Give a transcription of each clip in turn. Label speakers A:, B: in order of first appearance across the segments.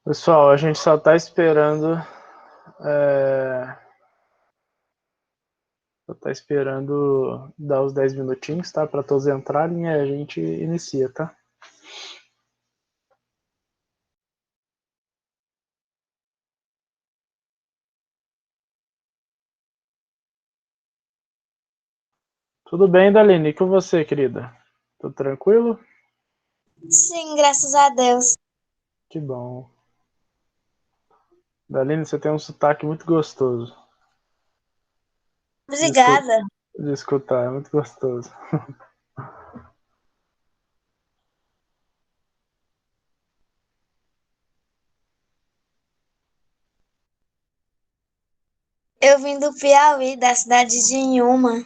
A: Pessoal, a gente só está esperando. É, Só tá esperando dar os 10 minutinhos, tá? Para todos entrarem e a gente inicia, tá? Tudo bem, Daline? E com você, querida? Tudo tranquilo?
B: Sim, graças a Deus.
A: Que bom. Daline, você tem um sotaque muito gostoso de, escu-
B: Obrigada.
A: de escutar, é muito gostoso.
B: Eu vim do Piauí, da cidade de Inhuma.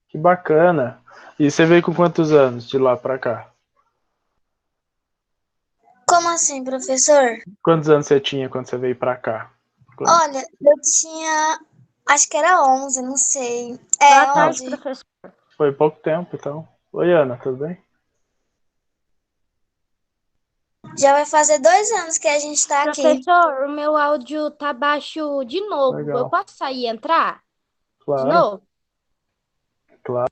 A: Que bacana. E você veio com quantos anos de lá para cá?
B: Como assim, professor?
A: Quantos anos você tinha quando você veio para cá?
B: Olha, eu tinha, acho que era 11, não sei.
C: Boa
B: É,
A: Ah,
C: tarde,
B: 11.
C: professor.
A: foi pouco tempo, então. Oi, Ana, tudo bem?
B: Já vai fazer 2 anos que a gente tá aqui.
C: Professor, o meu áudio tá baixo de novo. Eu
A: Legal.
C: posso sair e entrar de
A: Claro,
C: novo?
A: claro.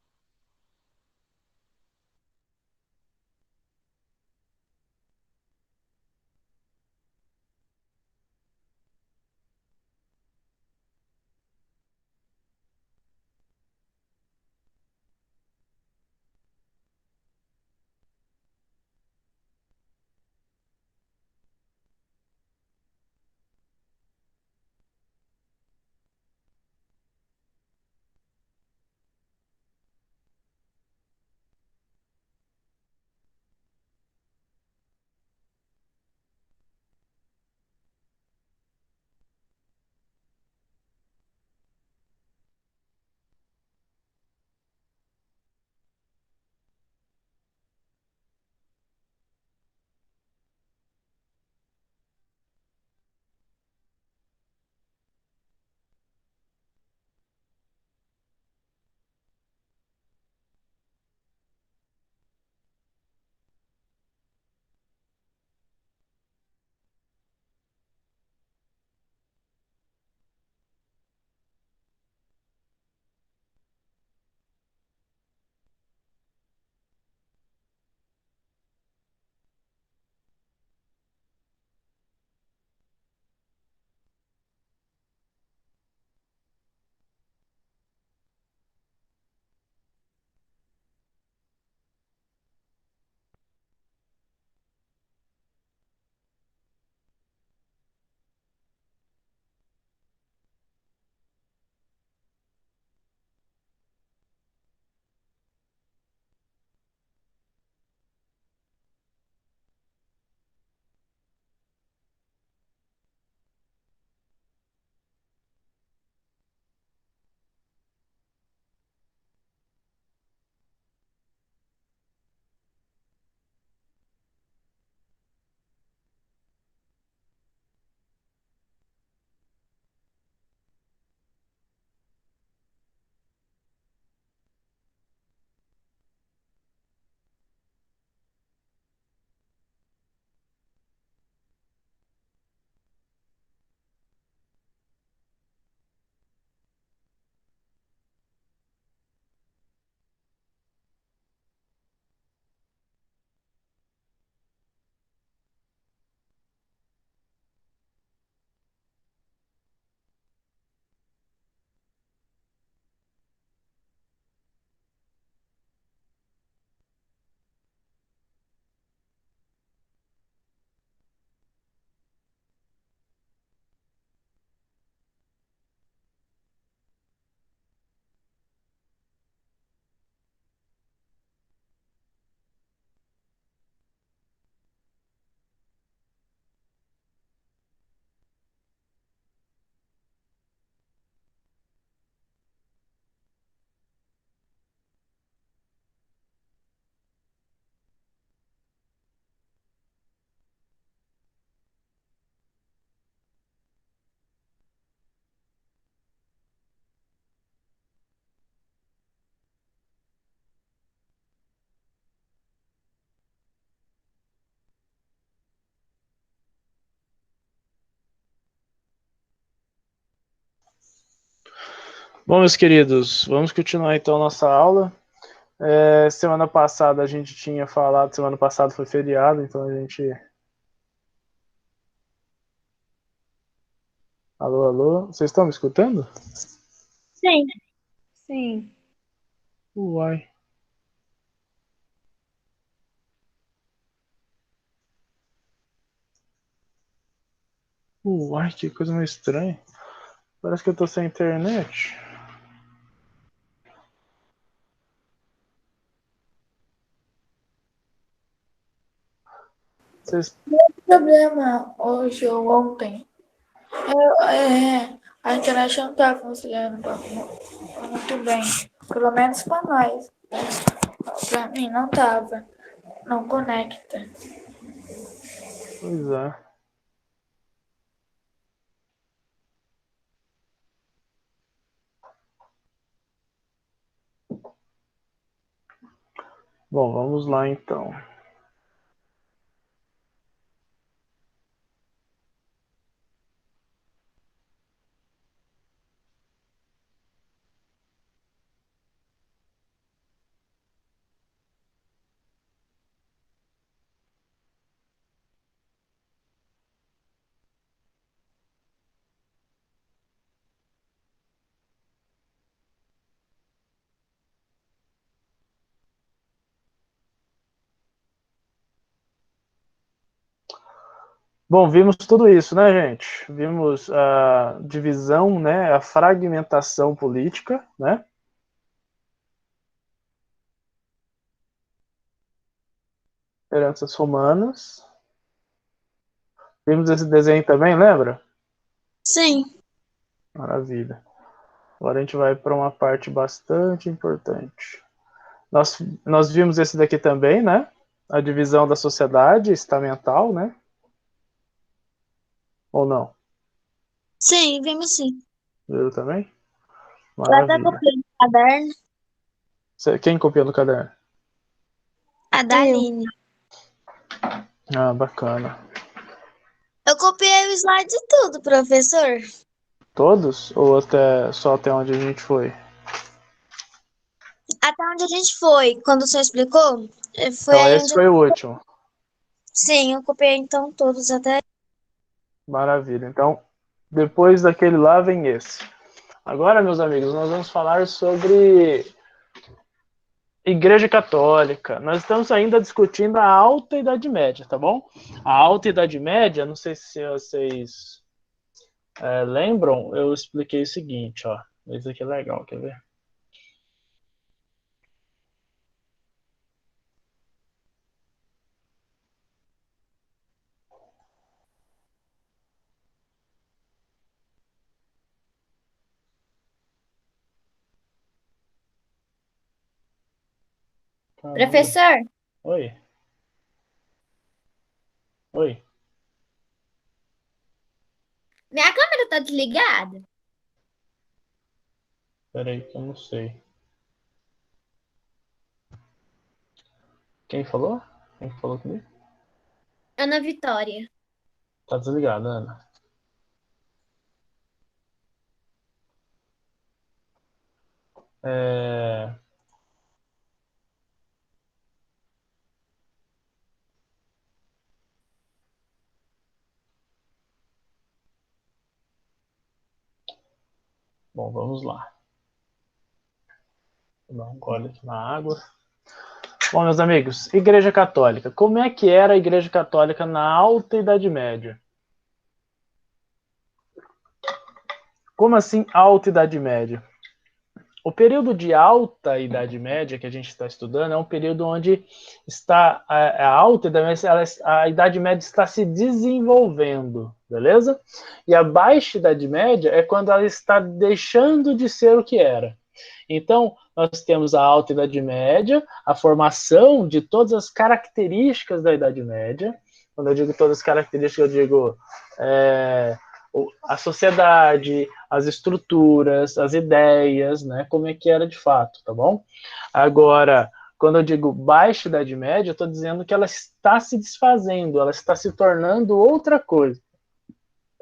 A: Bom, meus queridos, vamos continuar então nossa aula. Semana passada a gente tinha falado, semana passada foi feriado, então a gente... Alô, alô, vocês estão me escutando?
B: Sim.
C: Sim.
A: Uai. Uai, que coisa mais estranha. Parece que eu tô sem internet. Vocês...
D: Problema hoje ou ontem. A internet não tá funcionando muito bem. Pelo menos para nós. Para mim não tava. Não conecta.
A: Pois é. Bom, vamos lá então. Bom, vimos tudo isso, né, gente? Vimos a divisão, né, a fragmentação política, né? Heranças romanas. Vimos esse desenho também, lembra?
B: Sim.
A: Maravilha. Agora a gente vai para uma parte bastante importante. Nós vimos esse daqui também, né? A divisão da sociedade estamental, né? Ou não?
B: Sim, vimos sim.
A: Viu também?
B: Eu até
A: Maravilha.
B: copiei no caderno.
A: Quem copiou no caderno?
B: A Daline.
A: Ah, bacana.
B: Eu copiei o slide de tudo, professor.
A: Todos? Ou só até onde a gente foi?
B: Até onde a gente foi, quando o senhor explicou, foi
A: Então
B: aí
A: esse
B: onde...
A: foi o último.
B: Sim, eu copiei então todos até...
A: Maravilha. Então, depois daquele lá vem esse. Agora, meus amigos, nós vamos falar sobre Igreja Católica. Nós estamos ainda discutindo a Alta Idade Média, tá bom? A Alta Idade Média, não sei se vocês lembram, eu expliquei o seguinte, ó. Isso aqui é legal, quer ver? Caramba.
C: Professor,
A: Oi. Oi.
C: minha câmera tá desligada?
A: Peraí, que eu não sei. Quem falou? Quem falou comigo?
C: Ana Vitória.
A: Tá desligado, Ana. Bom, vamos lá. Vou dar um gole aqui na água. Bom, meus amigos, Igreja Católica. Como é que era a Igreja Católica na Alta Idade Média? Como assim Alta Idade Média? O período de Alta Idade Média que a gente está estudando é um período onde está a Alta Idade Média, a Idade Média está se desenvolvendo, beleza? E a Baixa Idade Média é quando ela está deixando de ser o que era. Então, nós temos a Alta Idade Média, a formação de todas as características da Idade Média. Quando eu digo todas as características, eu digo a sociedade, as estruturas, as ideias, né? Como é que era de fato, tá bom? Agora, quando eu digo Baixa Idade Média, eu estou dizendo que ela está se desfazendo, ela está se tornando outra coisa.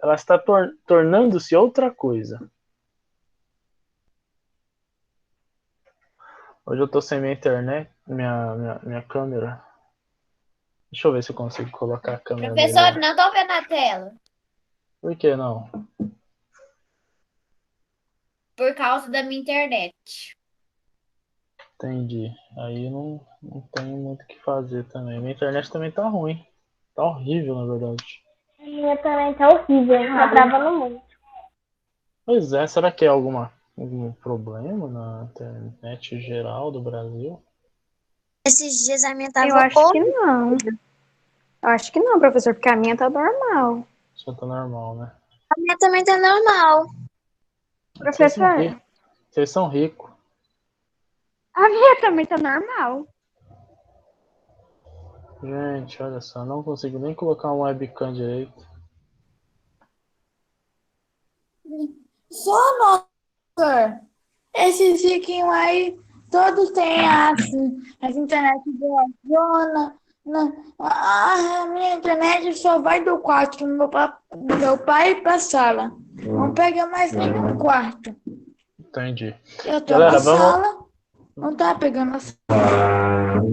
A: Ela está tornando-se outra coisa. Hoje eu tô sem minha internet, minha câmera. Deixa eu ver se eu consigo colocar a câmera
C: Professor,
A: melhor.
C: não tô vendo a tela.
A: Por que não?
C: Por causa da minha internet.
A: Entendi. Aí não tenho muito o que fazer também. Minha internet também tá ruim. Tá horrível, na verdade.
E: A minha também tá horrível, tá travando muito.
A: Pois é, será que é algum problema na internet geral do Brasil?
B: Esses dias a minha
E: Eu
B: tava
E: acho que não. Eu acho que não, professor, porque a minha tá normal.
A: Só tá normal, né?
B: A minha também tá normal.
A: Vocês são
E: Professor,
A: ricos. Vocês são ricos.
E: a minha também tá normal.
A: Gente, olha só, não consigo nem colocar um webcam direito.
D: Só nossa. Esses riquinhos aí, todos têm as internet boa. A minha internet só vai do quarto do meu pai pra sala. Não pega mais nenhum quarto.
A: Entendi.
D: Eu tô
A: Galera,
D: na
A: vamos.
D: sala, não tá pegando a sala.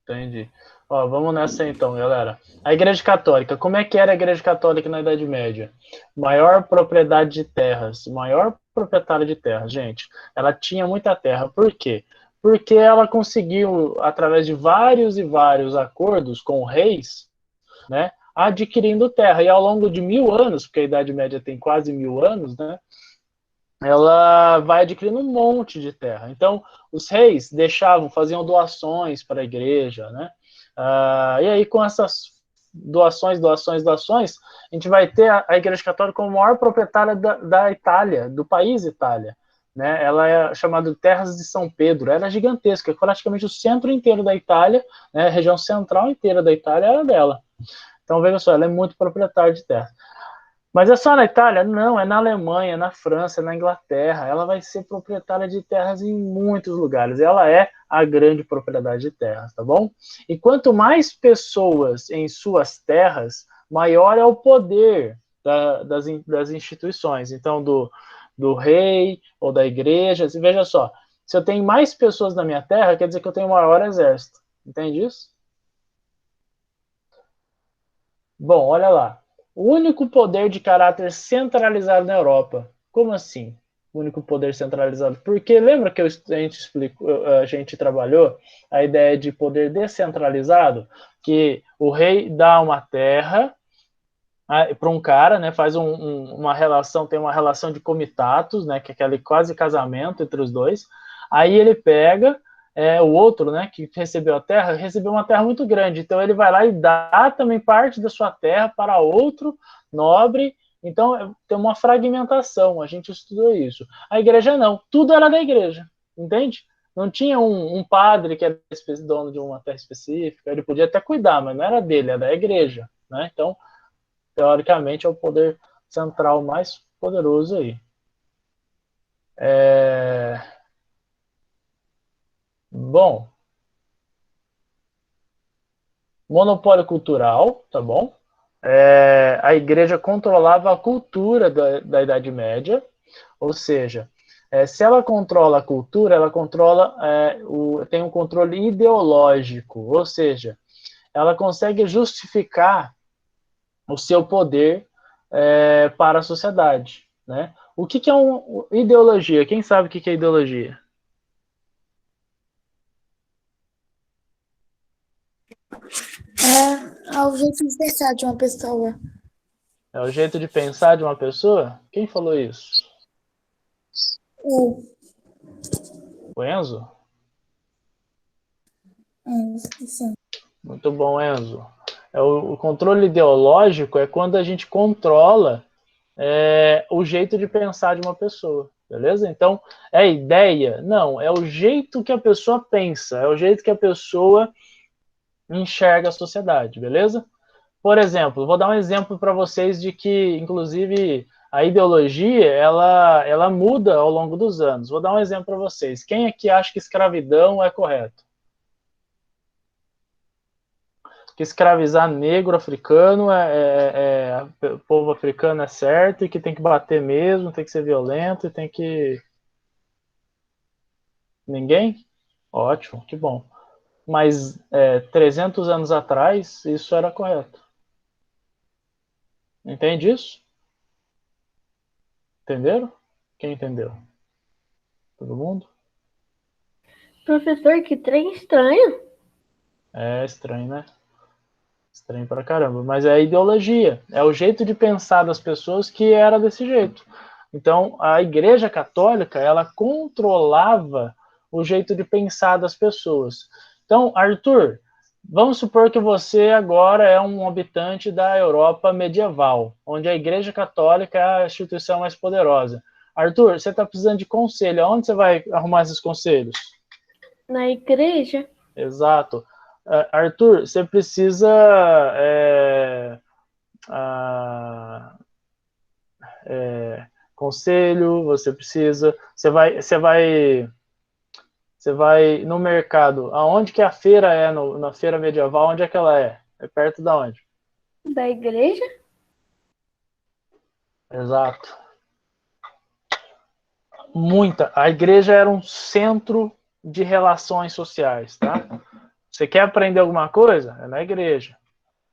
A: Entendi. Ó, vamos nessa então, galera. A Igreja Católica, como é que era a Igreja Católica na Idade Média? Maior propriedade de terras, maior proprietária de terras, gente. Ela tinha muita terra. Por quê? Porque ela conseguiu, através de vários e vários acordos com reis, né, adquirindo terra. E ao longo de 1000 anos, porque a Idade Média tem quase 1000 anos, né, ela vai adquirindo um monte de terra. Então, os reis faziam doações para a igreja, né? E aí, com essas doações, a gente vai ter a Igreja Católica como maior proprietária da Itália, do país Itália. Né? Ela é chamada de Terras de São Pedro, era gigantesca, praticamente o centro inteiro da Itália, né? A região central inteira da Itália era dela. Então, veja só, ela é muito proprietária de terra. Mas é só na Itália? Não, é na Alemanha, na França, na Inglaterra. Ela vai ser proprietária de terras em muitos lugares. Ela é a grande propriedade de terras, tá bom? E quanto mais pessoas em suas terras, maior é o poder das instituições. Então, do rei ou da igreja. Veja só, se eu tenho mais pessoas na minha terra, quer dizer que eu tenho um maior exército. Entende isso? Bom, olha lá. O único poder de caráter centralizado na Europa. Como assim? O único poder centralizado? Porque lembra que a gente trabalhou a ideia de poder descentralizado? Que o rei dá uma terra para um cara, né, faz uma relação, tem uma relação de comitatus, né, que é aquele quase casamento entre os dois. Aí ele pega o outro, né, que recebeu a terra, recebeu uma terra muito grande. Então ele vai lá e dá também parte da sua terra para outro nobre. Então tem uma fragmentação. A gente estudou isso. A igreja não. Tudo era da igreja, entende? Não tinha um padre que era dono de uma terra específica. Ele podia até cuidar, mas não era dele, era da igreja, né? Então teoricamente, é o poder central mais poderoso aí. Bom, monopólio cultural, tá bom? A igreja controlava a cultura da Idade Média, ou seja, se ela controla a cultura, ela controla, tem um controle ideológico, ou seja, ela consegue justificar o seu poder para a sociedade, né? O que é uma ideologia? Quem sabe o que é ideologia?
D: É o jeito de pensar de uma pessoa.
A: É o jeito de pensar de uma pessoa? Quem falou isso?
D: O
A: O Enzo?
D: sim.
A: Muito bom, Enzo. O controle ideológico é quando a gente controla o jeito de pensar de uma pessoa, beleza? Então, é ideia? Não, é o jeito que a pessoa pensa, é o jeito que a pessoa enxerga a sociedade, beleza? Por exemplo, vou dar um exemplo para vocês de que, inclusive, a ideologia, ela muda ao longo dos anos. Vou dar um exemplo para vocês. Quem aqui acha que escravidão é correto? Que escravizar negro africano povo africano é certo e que tem que bater mesmo, tem que ser violento e tem que... Ninguém? Ótimo, que bom. Mas 300 anos atrás, isso era correto. Entende isso? Entenderam? Quem entendeu? Todo mundo?
F: Professor, que trem estranho.
A: É estranho, né? Estranho pra caramba. Mas é a ideologia. É o jeito de pensar das pessoas que era desse jeito. Então, a Igreja Católica, ela controlava o jeito de pensar das pessoas. Então, Arthur, vamos supor que você agora é um habitante da Europa medieval, onde a Igreja Católica é a instituição mais poderosa. Arthur, você está precisando de conselho. Aonde você vai arrumar esses conselhos?
F: Na igreja?
A: Exato. Arthur, você precisa conselho, você precisa, você vai no mercado. Aonde que a feira é na feira medieval? Onde é que ela é? É perto da onde?
F: Da igreja?
A: Exato. A igreja era um centro de relações sociais, tá? Você quer aprender alguma coisa? É na igreja.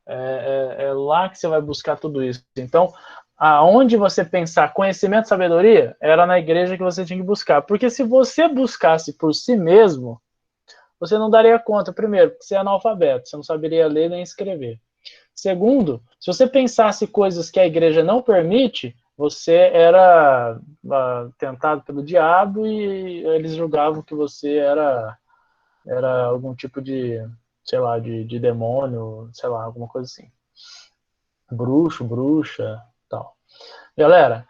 A: É lá que você vai buscar tudo isso. Então, aonde você pensar conhecimento e sabedoria, era na igreja que você tinha que buscar. Porque se você buscasse por si mesmo, você não daria conta, primeiro, porque você é analfabeto, você não saberia ler nem escrever. Segundo, se você pensasse coisas que a igreja não permite, você era tentado pelo diabo e eles julgavam que você era algum tipo de, sei lá, de demônio, sei lá, alguma coisa assim. Bruxo, bruxa, tal. Galera,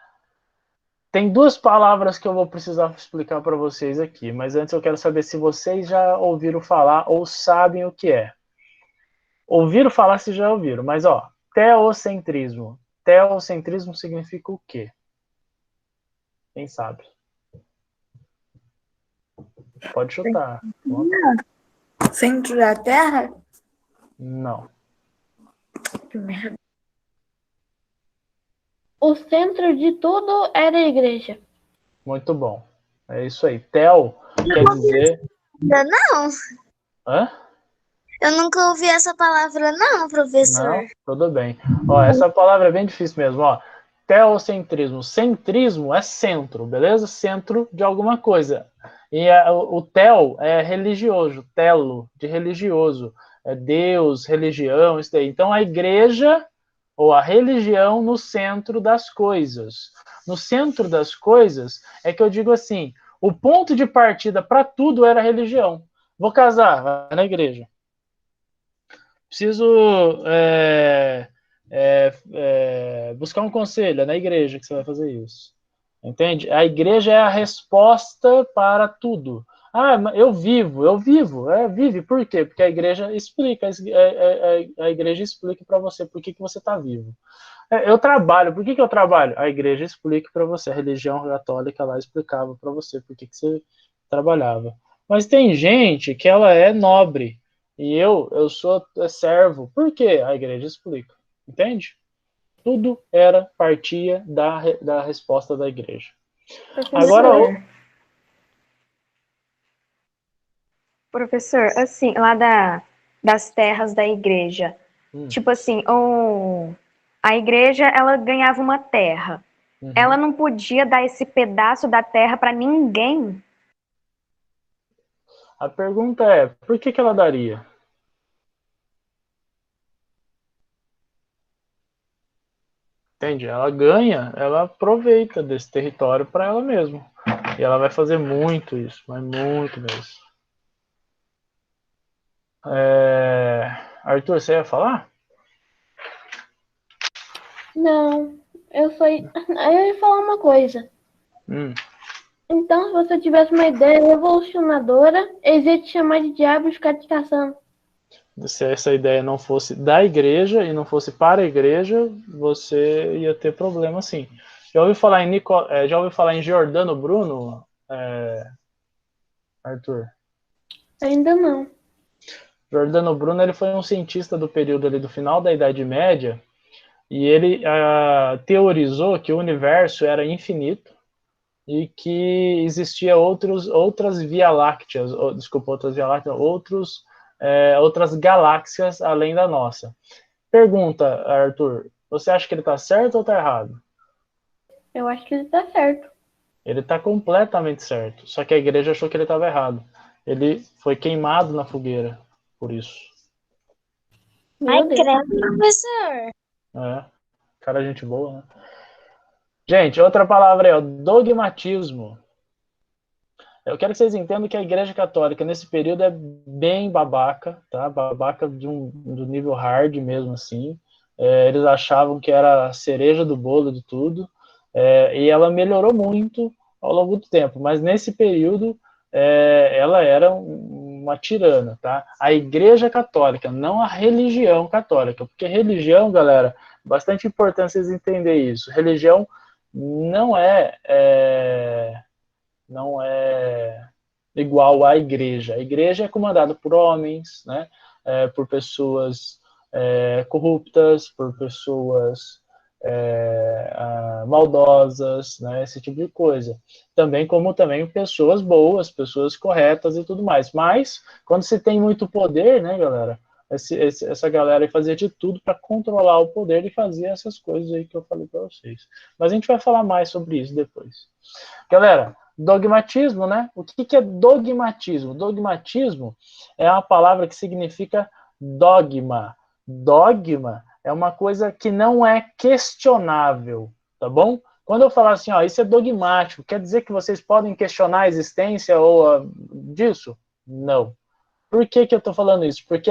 A: tem duas palavras que eu vou precisar explicar para vocês aqui, mas antes eu quero saber se vocês já ouviram falar ou sabem o que é. Ouviram falar se já ouviram, mas ó, teocentrismo. Teocentrismo significa o quê? Quem sabe? Pode chutar.
D: Centro da Terra?
A: Não.
D: Que merda.
F: O centro de tudo era a igreja.
A: Muito bom. É isso aí. Teo quer dizer...
B: Não,
A: Hã?
B: eu nunca ouvi essa palavra, não, professor.
A: Não? Tudo bem. Ó, essa palavra é bem difícil mesmo. Ó. Teocentrismo. Centrismo é centro, beleza? Centro de alguma coisa. E o tel é religioso. Telo, de religioso. É Deus, religião, isso daí. Então, a igreja ou a religião no centro das coisas. No centro das coisas é que eu digo assim, o ponto de partida para tudo era a religião. Vou casar, vai na igreja. Preciso buscar um conselho, é na igreja que você vai fazer isso. Entende? A igreja é a resposta para tudo. Ah, eu vivo, vive. Por quê? Porque a igreja explica, a igreja explica para você por que você está vivo. Eu trabalho, por que eu trabalho? A igreja explica para você, a religião católica lá explicava para você por que você trabalhava. Mas tem gente que ela é nobre, e eu sou servo. Por quê? A igreja explica. Entende? Tudo partia da resposta da igreja. Agora,
E: Professor, assim, lá das terras da igreja, tipo assim, a igreja, ela ganhava uma terra. Ela não podia dar esse pedaço da terra para ninguém?
A: A pergunta é, por que ela daria? Entende? Ela ganha, ela aproveita desse território para ela mesma. E ela vai fazer muito isso, mas muito mesmo. Arthur, você ia falar?
F: Não, eu ia falar uma coisa. Então, se você tivesse uma ideia revolucionadora, eles iam te chamar de diabo e ficar te caçando.
A: Se essa ideia não fosse da igreja e não fosse para a igreja, você ia ter problema, sim. Já ouviu falar em Giordano Bruno, Arthur?
F: Ainda não.
A: Giordano Bruno ele foi um cientista do período ali do final da Idade Média e ele teorizou que o universo era infinito e que existia outras Via Lácteas, outras galáxias além da nossa. Pergunta, Arthur, você acha que ele está certo ou está errado?
F: Eu acho que ele tá certo.
A: Ele está completamente certo, só que a igreja achou que ele estava errado. Ele foi queimado na fogueira, por isso.
B: Ai,
F: Meu Deus.
B: credo, professor.
A: É, cara, gente boa, né? Gente, outra palavra é o dogmatismo. Eu quero que vocês entendam que a Igreja Católica, nesse período, é bem babaca, tá? Babaca do nível hard mesmo, assim. Eles achavam que era a cereja do bolo de tudo, e ela melhorou muito ao longo do tempo, mas nesse período ela era uma tirana, tá? A Igreja Católica, não a religião católica, porque religião, galera, bastante importante vocês entenderem isso. Religião não é igual à igreja. A igreja é comandada por homens, né? Por pessoas corruptas, por pessoas maldosas, né? Esse tipo de coisa. Também como pessoas boas, pessoas corretas e tudo mais. Mas, quando se tem muito poder, né, galera? Essa galera fazia de tudo para controlar o poder e fazer essas coisas aí que eu falei para vocês. Mas a gente vai falar mais sobre isso depois. Galera, dogmatismo, né? O que é dogmatismo? Dogmatismo é uma palavra que significa dogma. Dogma é uma coisa que não é questionável, tá bom? Quando eu falar assim, ó, isso é dogmático, quer dizer que vocês podem questionar a existência disso? Não. Por que eu estou falando isso? Porque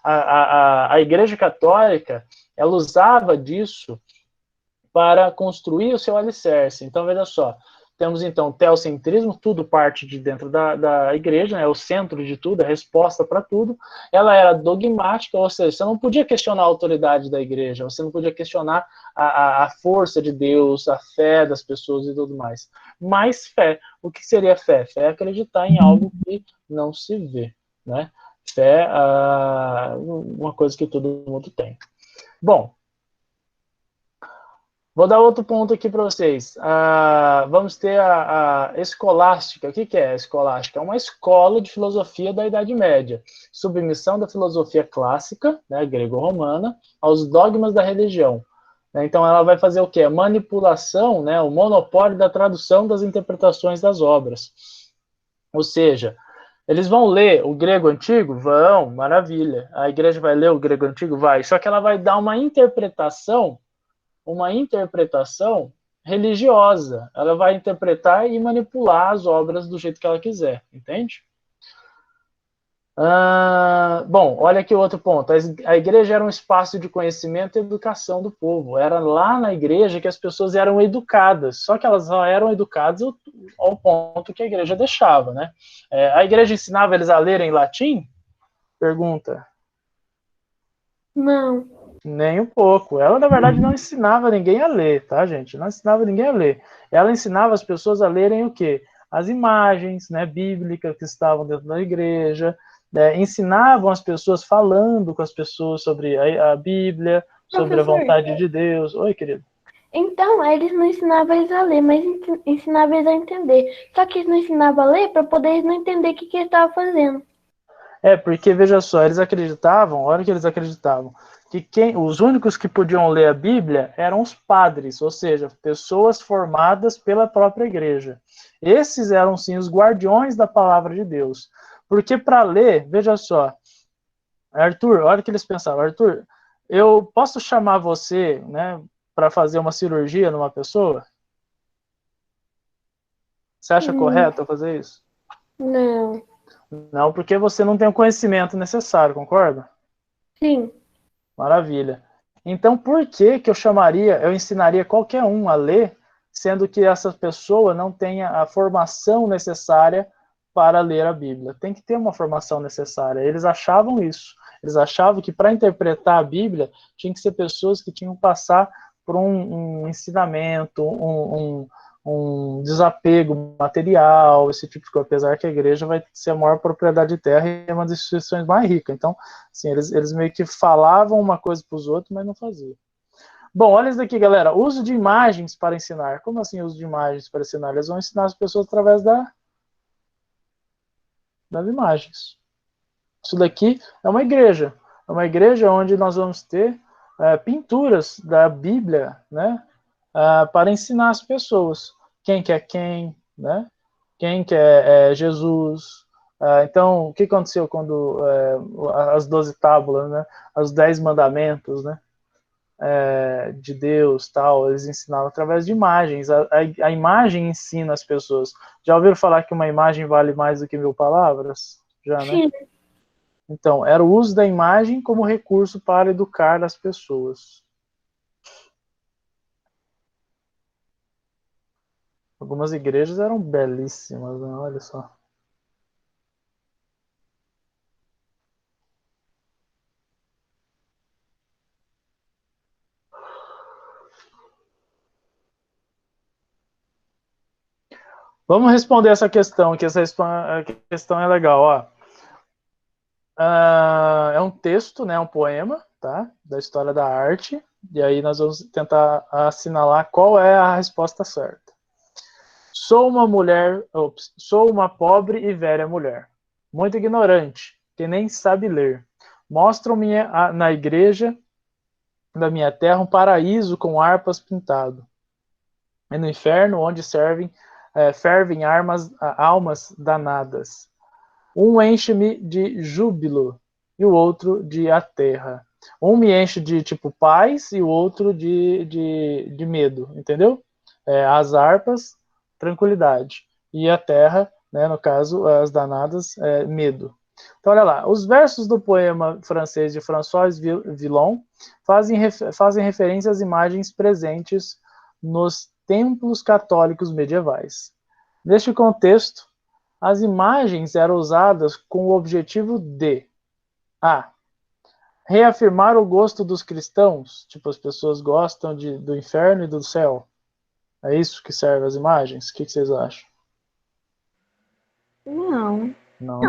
A: a Igreja Católica, ela usava disso para construir o seu alicerce. Então, veja só, temos então teocentrismo, tudo parte de dentro da igreja, é o centro de tudo, a resposta para tudo. Ela era dogmática, ou seja, você não podia questionar a autoridade da igreja, você não podia questionar a força de Deus, a fé das pessoas e tudo mais. Mas fé, o que seria fé? Fé é acreditar em algo que não se vê, né? Fé é uma coisa que todo mundo tem. Bom, vou dar outro ponto aqui para vocês. Vamos ter a escolástica. O que é a escolástica? É uma escola de filosofia da Idade Média. Submissão da filosofia clássica, né, grego-romana, aos dogmas da religião. Então, ela vai fazer o quê? A manipulação, né, o monopólio da tradução das interpretações das obras. Ou seja, eles vão ler o grego antigo? Vão, maravilha. A igreja vai ler o grego antigo? Vai. Só que ela vai dar uma interpretação religiosa. Ela vai interpretar e manipular as obras do jeito que ela quiser, entende? Bom, olha aqui outro ponto. A igreja era um espaço de conhecimento e educação do povo. Era lá na igreja que as pessoas eram educadas, só que elas só eram educadas ao ponto que a igreja deixava, né? A igreja ensinava eles a lerem latim? Pergunta.
F: Não.
A: Nem um pouco. Ela, na verdade, não ensinava ninguém a ler, tá, gente? Não ensinava ninguém a ler. Ela ensinava as pessoas a lerem o quê? As imagens, né, bíblicas que estavam dentro da igreja, ensinavam as pessoas falando com as pessoas sobre a Bíblia, sobre a vontade de Deus. Oi, querido.
F: Então, eles não ensinavam eles a ler, mas ensinavam eles a entender. Só que eles não ensinavam a ler para poder eles não entender o que eles estavam fazendo.
A: Porque, veja só, eles acreditavam, olha o que eles acreditavam, que os únicos que podiam ler a Bíblia eram os padres, ou seja, pessoas formadas pela própria igreja. Esses eram, sim, os guardiões da palavra de Deus. Porque para ler, veja só, Arthur, olha o que eles pensavam, Arthur, eu posso chamar você, né, para fazer uma cirurgia numa pessoa? Você acha correto eu fazer isso?
F: Não.
A: Não, porque você não tem o conhecimento necessário, concorda?
F: Sim.
A: Maravilha. Então, por que eu ensinaria qualquer um a ler, sendo que essa pessoa não tenha a formação necessária para ler a Bíblia? Tem que ter uma formação necessária. Eles achavam isso. Eles achavam que para interpretar a Bíblia, tinha que ser pessoas que tinham que passar por um ensinamento, um desapego material, esse tipo de coisa, apesar que a igreja vai ser a maior propriedade de terra e é uma das instituições mais ricas. Então, assim, eles meio que falavam uma coisa para os outros, mas não faziam. Bom, olha isso daqui, galera. Uso de imagens para ensinar. Como assim uso de imagens para ensinar? Eles vão ensinar as pessoas através das imagens. Isso daqui é uma igreja. É uma igreja onde nós vamos ter pinturas da Bíblia, né? Para ensinar as pessoas. Quem que é quem, né? Quem que é Jesus. Então, o que aconteceu quando as 12 tábuas, né? Os 10 mandamentos, né? De Deus, tal, eles ensinavam através de imagens. A imagem ensina as pessoas. Já ouviram falar que uma imagem vale mais do que 1000 palavras? Já, né?
F: Sim.
A: Então, era o uso da imagem como recurso para educar as pessoas. Algumas igrejas eram belíssimas, né? Olha só. Vamos responder essa questão, que essa questão é legal. Ó. É um texto, né, um poema, tá, da história da arte, e aí nós vamos tentar assinalar qual é a resposta certa. Sou uma pobre e velha mulher, muito ignorante, que nem sabe ler. Mostram-me na igreja da minha terra um paraíso com harpas pintado. E no inferno, onde fervem almas danadas. Um enche-me de júbilo e o outro de aterra. Um me enche de tipo paz e o outro de medo, entendeu? As harpas, tranquilidade. E a terra, né, no caso, as danadas, medo. Então, olha lá. Os versos do poema francês de François Villon fazem referência às imagens presentes nos templos católicos medievais. Neste contexto, as imagens eram usadas com o objetivo de a. Reafirmar o gosto dos cristãos, tipo, as pessoas gostam do inferno e do céu. É isso que serve as imagens? O que vocês acham?
E: Não.
A: Não, né?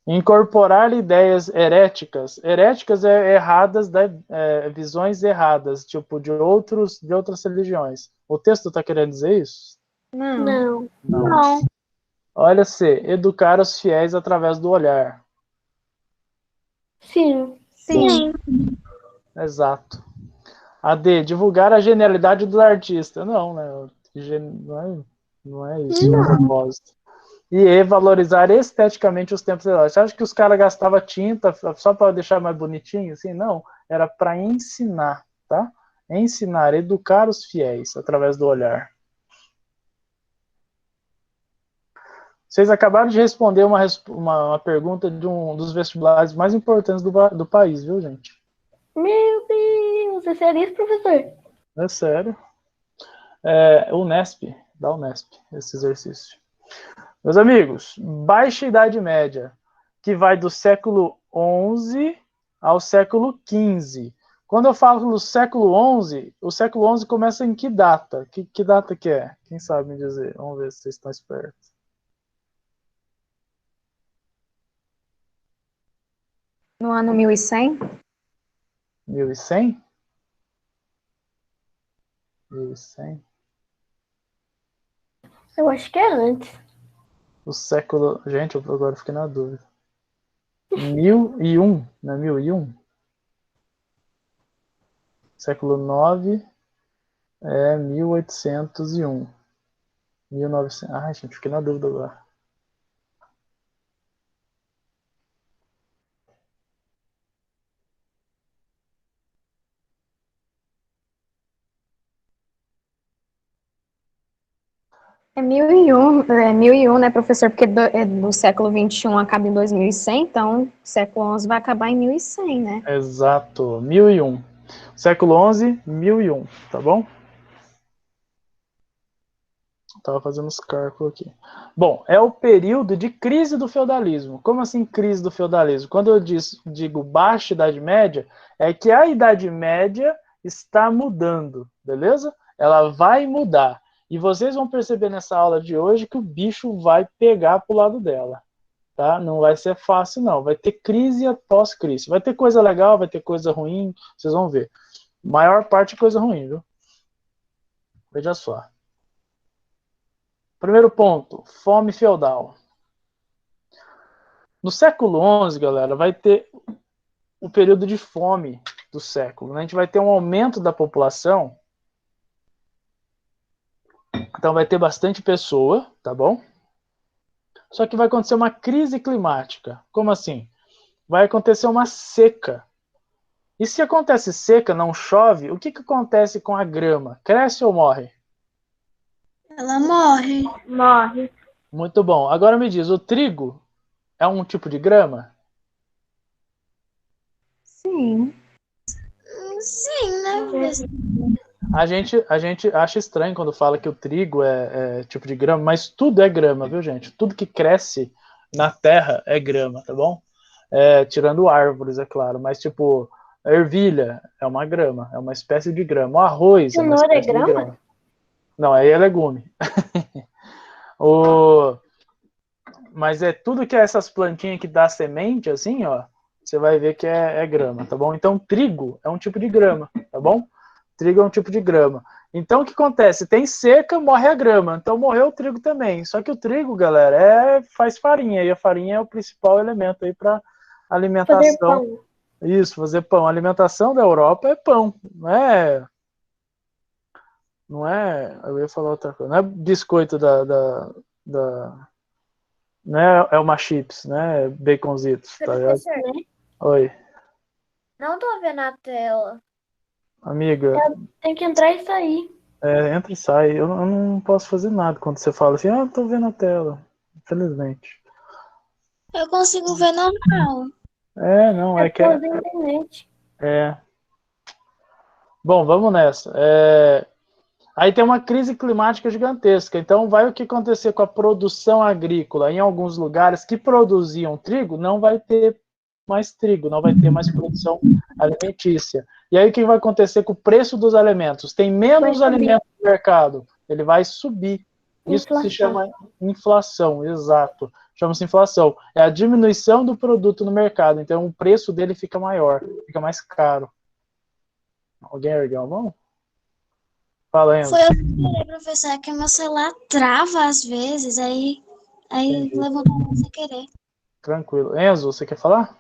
A: Incorporar ideias heréticas. Heréticas erradas, visões erradas, tipo, de outras religiões. O texto está querendo dizer isso?
E: Não.
B: Não.
A: Olha se, educar os fiéis através do olhar.
F: Sim.
B: Sim.
A: Exato. A D, divulgar a genialidade do artista. Não, né? Não é isso o propósito. E E, valorizar esteticamente os templos heróicos. Você acha que os caras gastavam tinta só para deixar mais bonitinho? Assim, não. Era para ensinar, tá? Ensinar, educar os fiéis através do olhar. Vocês acabaram de responder uma pergunta de um dos vestibulares mais importantes do país, viu, gente?
F: Meu Deus, é sério isso, professor?
A: É sério. Unesp, da Unesp, esse exercício. Meus amigos, Baixa Idade Média, que vai do século XI ao século XV. Quando eu falo do século XI, o século XI começa em que data? Que data que é? Quem sabe me dizer? Vamos ver se vocês estão espertos.
E: No ano 1100?
A: 1100? 1100?
F: Eu acho que é antes.
A: O século... Gente, eu agora fiquei na dúvida. 1001, não é 1001? Século 9 é 1801. 1900... Ai, gente, fiquei na dúvida agora.
E: É 1001, né, professor? Porque do século XXI acaba em 2100, então o século XI vai acabar em 1100, né?
A: Exato, 1001. Século XI, 1001, tá bom? Estava fazendo os cálculos aqui. Bom, é o período de crise do feudalismo. Como assim crise do feudalismo? Quando eu digo baixa Idade Média, é que a Idade Média está mudando, beleza? Ela vai mudar. E vocês vão perceber nessa aula de hoje que o bicho vai pegar pro lado dela. Tá? Não vai ser fácil, não. Vai ter crise após crise. Vai ter coisa legal, vai ter coisa ruim, vocês vão ver. Maior parte é coisa ruim, viu? Veja só. Primeiro ponto, fome feudal. No século XI, galera, vai ter o período de fome do século. A gente vai ter um aumento da população. Então vai ter bastante pessoa, tá bom? Só que vai acontecer uma crise climática. Como assim? Vai acontecer uma seca. E se acontece seca, não chove, o que acontece com a grama? Cresce ou morre?
B: Ela morre.
F: Morre.
A: Muito bom. Agora me diz, o trigo é um tipo de grama?
E: Sim.
B: Sim, né, professor?
A: A gente acha estranho quando fala que o trigo é tipo de grama, mas tudo é grama, viu, gente? Tudo que cresce na terra é grama, tá bom? Tirando árvores, é claro, mas tipo, a ervilha é uma grama, é uma espécie de grama. O arroz é uma
F: Cenoura é
A: espécie de
F: grama?
A: grama. Não, aí é legume. Mas é tudo que é essas plantinhas que dá semente, assim, ó, você vai ver que é grama, tá bom? Então, trigo é um tipo de grama, tá bom? Trigo é um tipo de grama. Então, o que acontece? Tem seca, morre a grama. Então, morreu o trigo também. Só que o trigo, galera, faz farinha. E a farinha é o principal elemento aí para
F: Fazer
A: alimentação.
F: pão.
A: Isso, fazer pão. A alimentação da Europa é pão. Não é, eu ia falar outra coisa. Não é biscoito né? É uma chips, né? Baconzitos, tá ligado?
C: Professor,
A: Oi,
C: não tô vendo a tela.
A: amiga,
F: Tem que entrar e sair.
A: entra e sai. Eu não posso fazer nada quando você fala assim, tô vendo a tela. Infelizmente.
B: Eu consigo ver normal.
A: Não,
F: É
A: é
F: por
A: que
F: causa da internet.
A: Bom, vamos nessa. Aí tem uma crise climática gigantesca. Então, vai o que acontecer com a produção agrícola em alguns lugares que produziam trigo, não vai ter mais trigo, não vai ter mais produção alimentícia. E aí o que vai acontecer com o preço dos alimentos? Tem menos alimentos no mercado, ele vai subir. Isso se chama inflação, exato. Chama-se inflação. É a diminuição do produto no mercado. Então, o preço dele fica maior, fica mais caro. Alguém ergueu a mão? Fala, Enzo.
B: Foi eu que falei, professor, que meu celular trava às vezes, aí
A: Entendi.
B: levantou a mão sem querer.
A: Tranquilo. Enzo, você quer falar?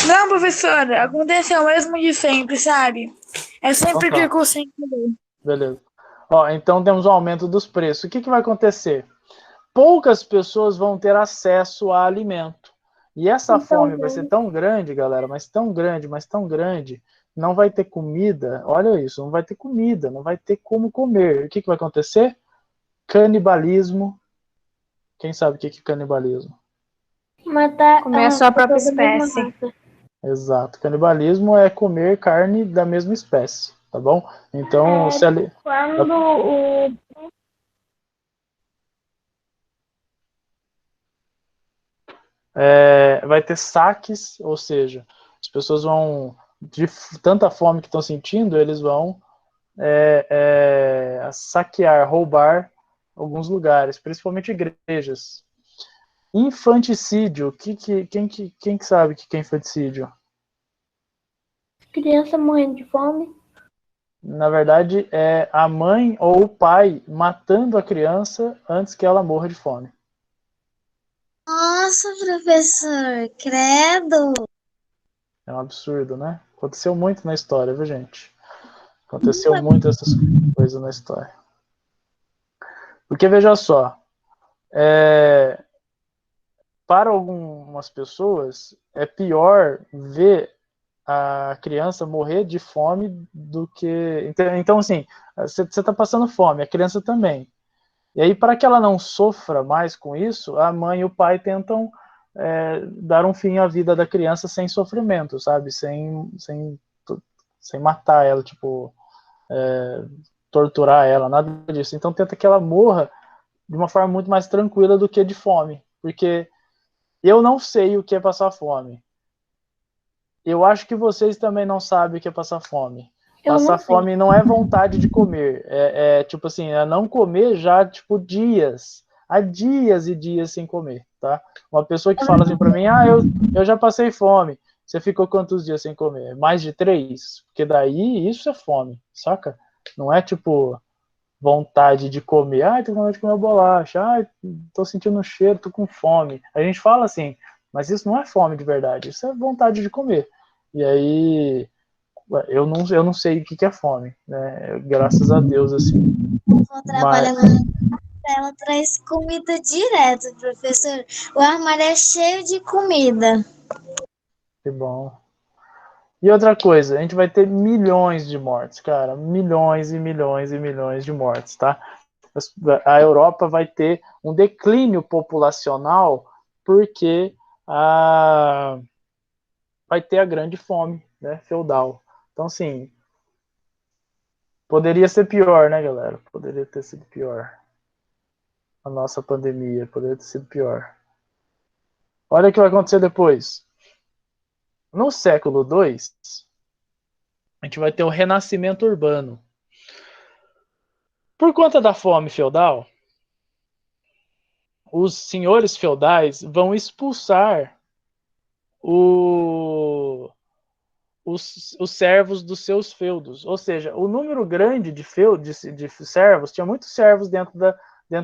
D: Não, professora, aconteceu o mesmo de sempre, sabe? É sempre
A: Então tá.
D: clicou sem querer.
A: Beleza. Então temos um aumento dos preços. O que vai acontecer? Poucas pessoas vão ter acesso a alimento. E essa fome vai ser tão grande, galera, mas tão grande, não vai ter comida. Olha isso, não vai ter comida, não vai ter como comer. O que vai acontecer? Canibalismo. Quem sabe o que é canibalismo?
F: Matar
E: Comer a sua própria
F: pessoa da mesma
E: espécie.
F: raça.
A: Exato. Canibalismo é comer carne da mesma espécie, tá bom? Então,
F: Quando o
A: vai ter saques, ou seja, as pessoas vão, de tanta fome que estão sentindo, eles vão saquear, roubar alguns lugares, principalmente igrejas. Infanticídio, quem que sabe o que é infanticídio?
F: criança morrendo de fome.
A: Na verdade, é a mãe ou o pai matando a criança antes que ela morra de fome.
B: Nossa, professor, credo.
A: É um absurdo, né? Aconteceu muito na história, viu, gente? Aconteceu muito essas coisas na história. Porque, veja só, para algumas pessoas, é pior ver a criança morrer de fome do que... Então, assim, você está passando fome, a criança também. E aí, para que ela não sofra mais com isso, a mãe e o pai tentam dar um fim à vida da criança sem sofrimento, sabe? Sem matar ela, tipo, torturar ela, nada disso. Então, tenta que ela morra de uma forma muito mais tranquila do que de fome. Porque eu não sei o que é passar fome. Eu acho que vocês também não sabem o que é passar fome. Passar fome não é vontade de comer. Tipo assim, é não comer já, tipo, dias. há dias e dias sem comer, tá? Uma pessoa que fala assim para mim, eu já passei fome. Você ficou quantos dias sem comer? Mais de 3? Porque daí isso é fome, saca? Não é tipo vontade de comer. Tô com vontade de comer bolacha. Tô sentindo um cheiro, tô com fome. A gente fala assim, mas isso não é fome de verdade. Isso é vontade de comer. E aí, eu não sei o que é fome, né? Graças a Deus, assim.
B: Eu trabalho ela traz comida direto, professor. O armário é cheio de comida.
A: Que bom. E outra coisa, a gente vai ter milhões de mortes, cara. Milhões e milhões e milhões de mortes, tá? A Europa vai ter um declínio populacional porque vai ter a grande fome, né, feudal. Então, assim, poderia ser pior, né, galera? Poderia ter sido pior. A nossa pandemia poderia ter sido pior. Olha o que vai acontecer depois. No século II, a gente vai ter o renascimento urbano. Por conta da fome feudal, os senhores feudais vão expulsar os servos dos seus feudos. Ou seja, o número grande de servos, tinha muitos servos dentro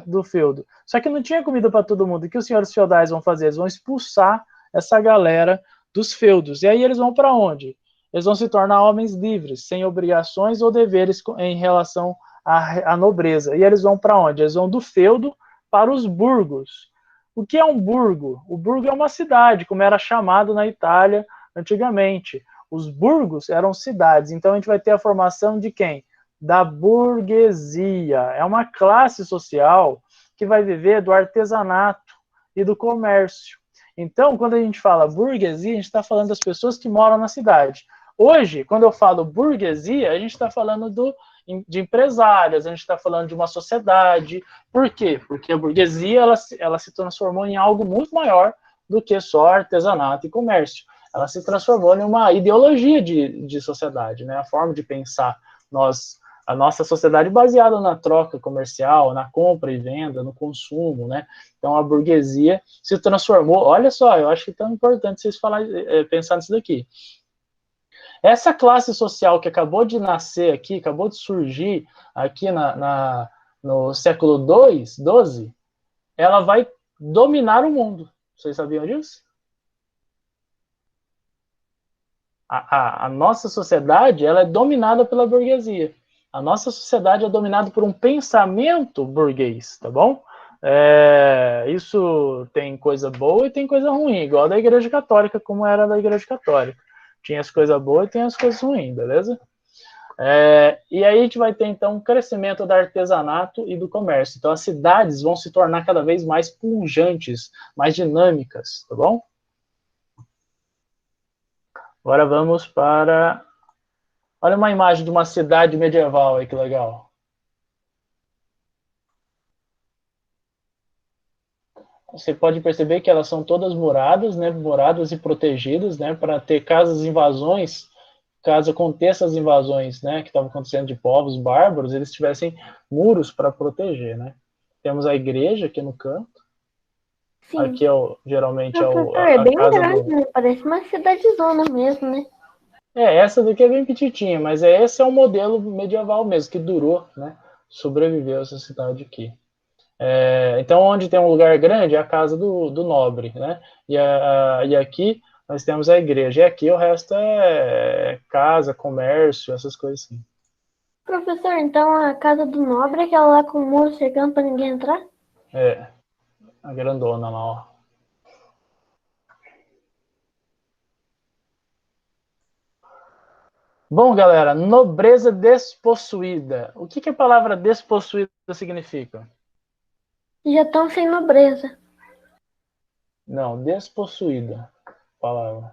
A: do feudo. Só que não tinha comida para todo mundo. O que os senhores feudais vão fazer? Eles vão expulsar essa galera dos feudos. E aí eles vão para onde? Eles vão se tornar homens livres, sem obrigações ou deveres em relação à nobreza. E eles vão para onde? Eles vão do feudo para os burgos. O que é um burgo? O burgo é uma cidade, como era chamado na Itália antigamente. Os burgos eram cidades, então a gente vai ter a formação de quem? Da burguesia. É uma classe social que vai viver do artesanato e do comércio. Então, quando a gente fala burguesia, a gente está falando das pessoas que moram na cidade. Hoje, quando eu falo burguesia, a gente está falando de empresários, a gente está falando de uma sociedade. Por quê? Porque a burguesia ela se transformou em algo muito maior do que só artesanato e comércio. Ela se transformou em uma ideologia de sociedade, né? A forma de pensar. A nossa sociedade baseada na troca comercial, na compra e venda, no consumo, né? Então a burguesia se transformou. Olha só, eu acho que é tão importante vocês pensar nisso daqui. Essa classe social que acabou de nascer aqui, acabou de surgir aqui no século XII, ela vai dominar o mundo. Vocês sabiam disso? A nossa sociedade ela é dominada pela burguesia. A nossa sociedade é dominada por um pensamento burguês, tá bom? Isso tem coisa boa e tem coisa ruim, igual da Igreja Católica, como era da Igreja Católica. Tinha as coisas boas e tem as coisas ruins, beleza? E aí a gente vai ter, então, um crescimento do artesanato e do comércio. Então, as cidades vão se tornar cada vez mais pujantes, mais dinâmicas, tá bom? Agora vamos para... Olha uma imagem de uma cidade medieval aí, que legal. Você pode perceber que elas são todas muradas, né? Muradas e protegidas, né? Para ter caso aconteça as invasões, né? Que estavam acontecendo de povos bárbaros, eles tivessem muros para proteger, né? Temos a igreja aqui no canto. Sim. Aqui geralmente
F: é bem grande, né? Parece uma cidadezona mesmo, né?
A: Essa daqui é bem petitinha, mas esse é um modelo medieval mesmo, que durou, né? Sobreviveu essa cidade aqui. Então, onde tem um lugar grande é a casa do nobre, né? E aqui nós temos a igreja. E aqui o resto é casa, comércio, essas coisas assim.
F: Professor, então a casa do nobre é aquela lá com o muro cercando para ninguém entrar?
A: A grandona lá, ó. Bom, galera, nobreza despossuída. O que a palavra despossuída significa?
F: Já estão sem nobreza.
A: Não, despossuída. Palavra.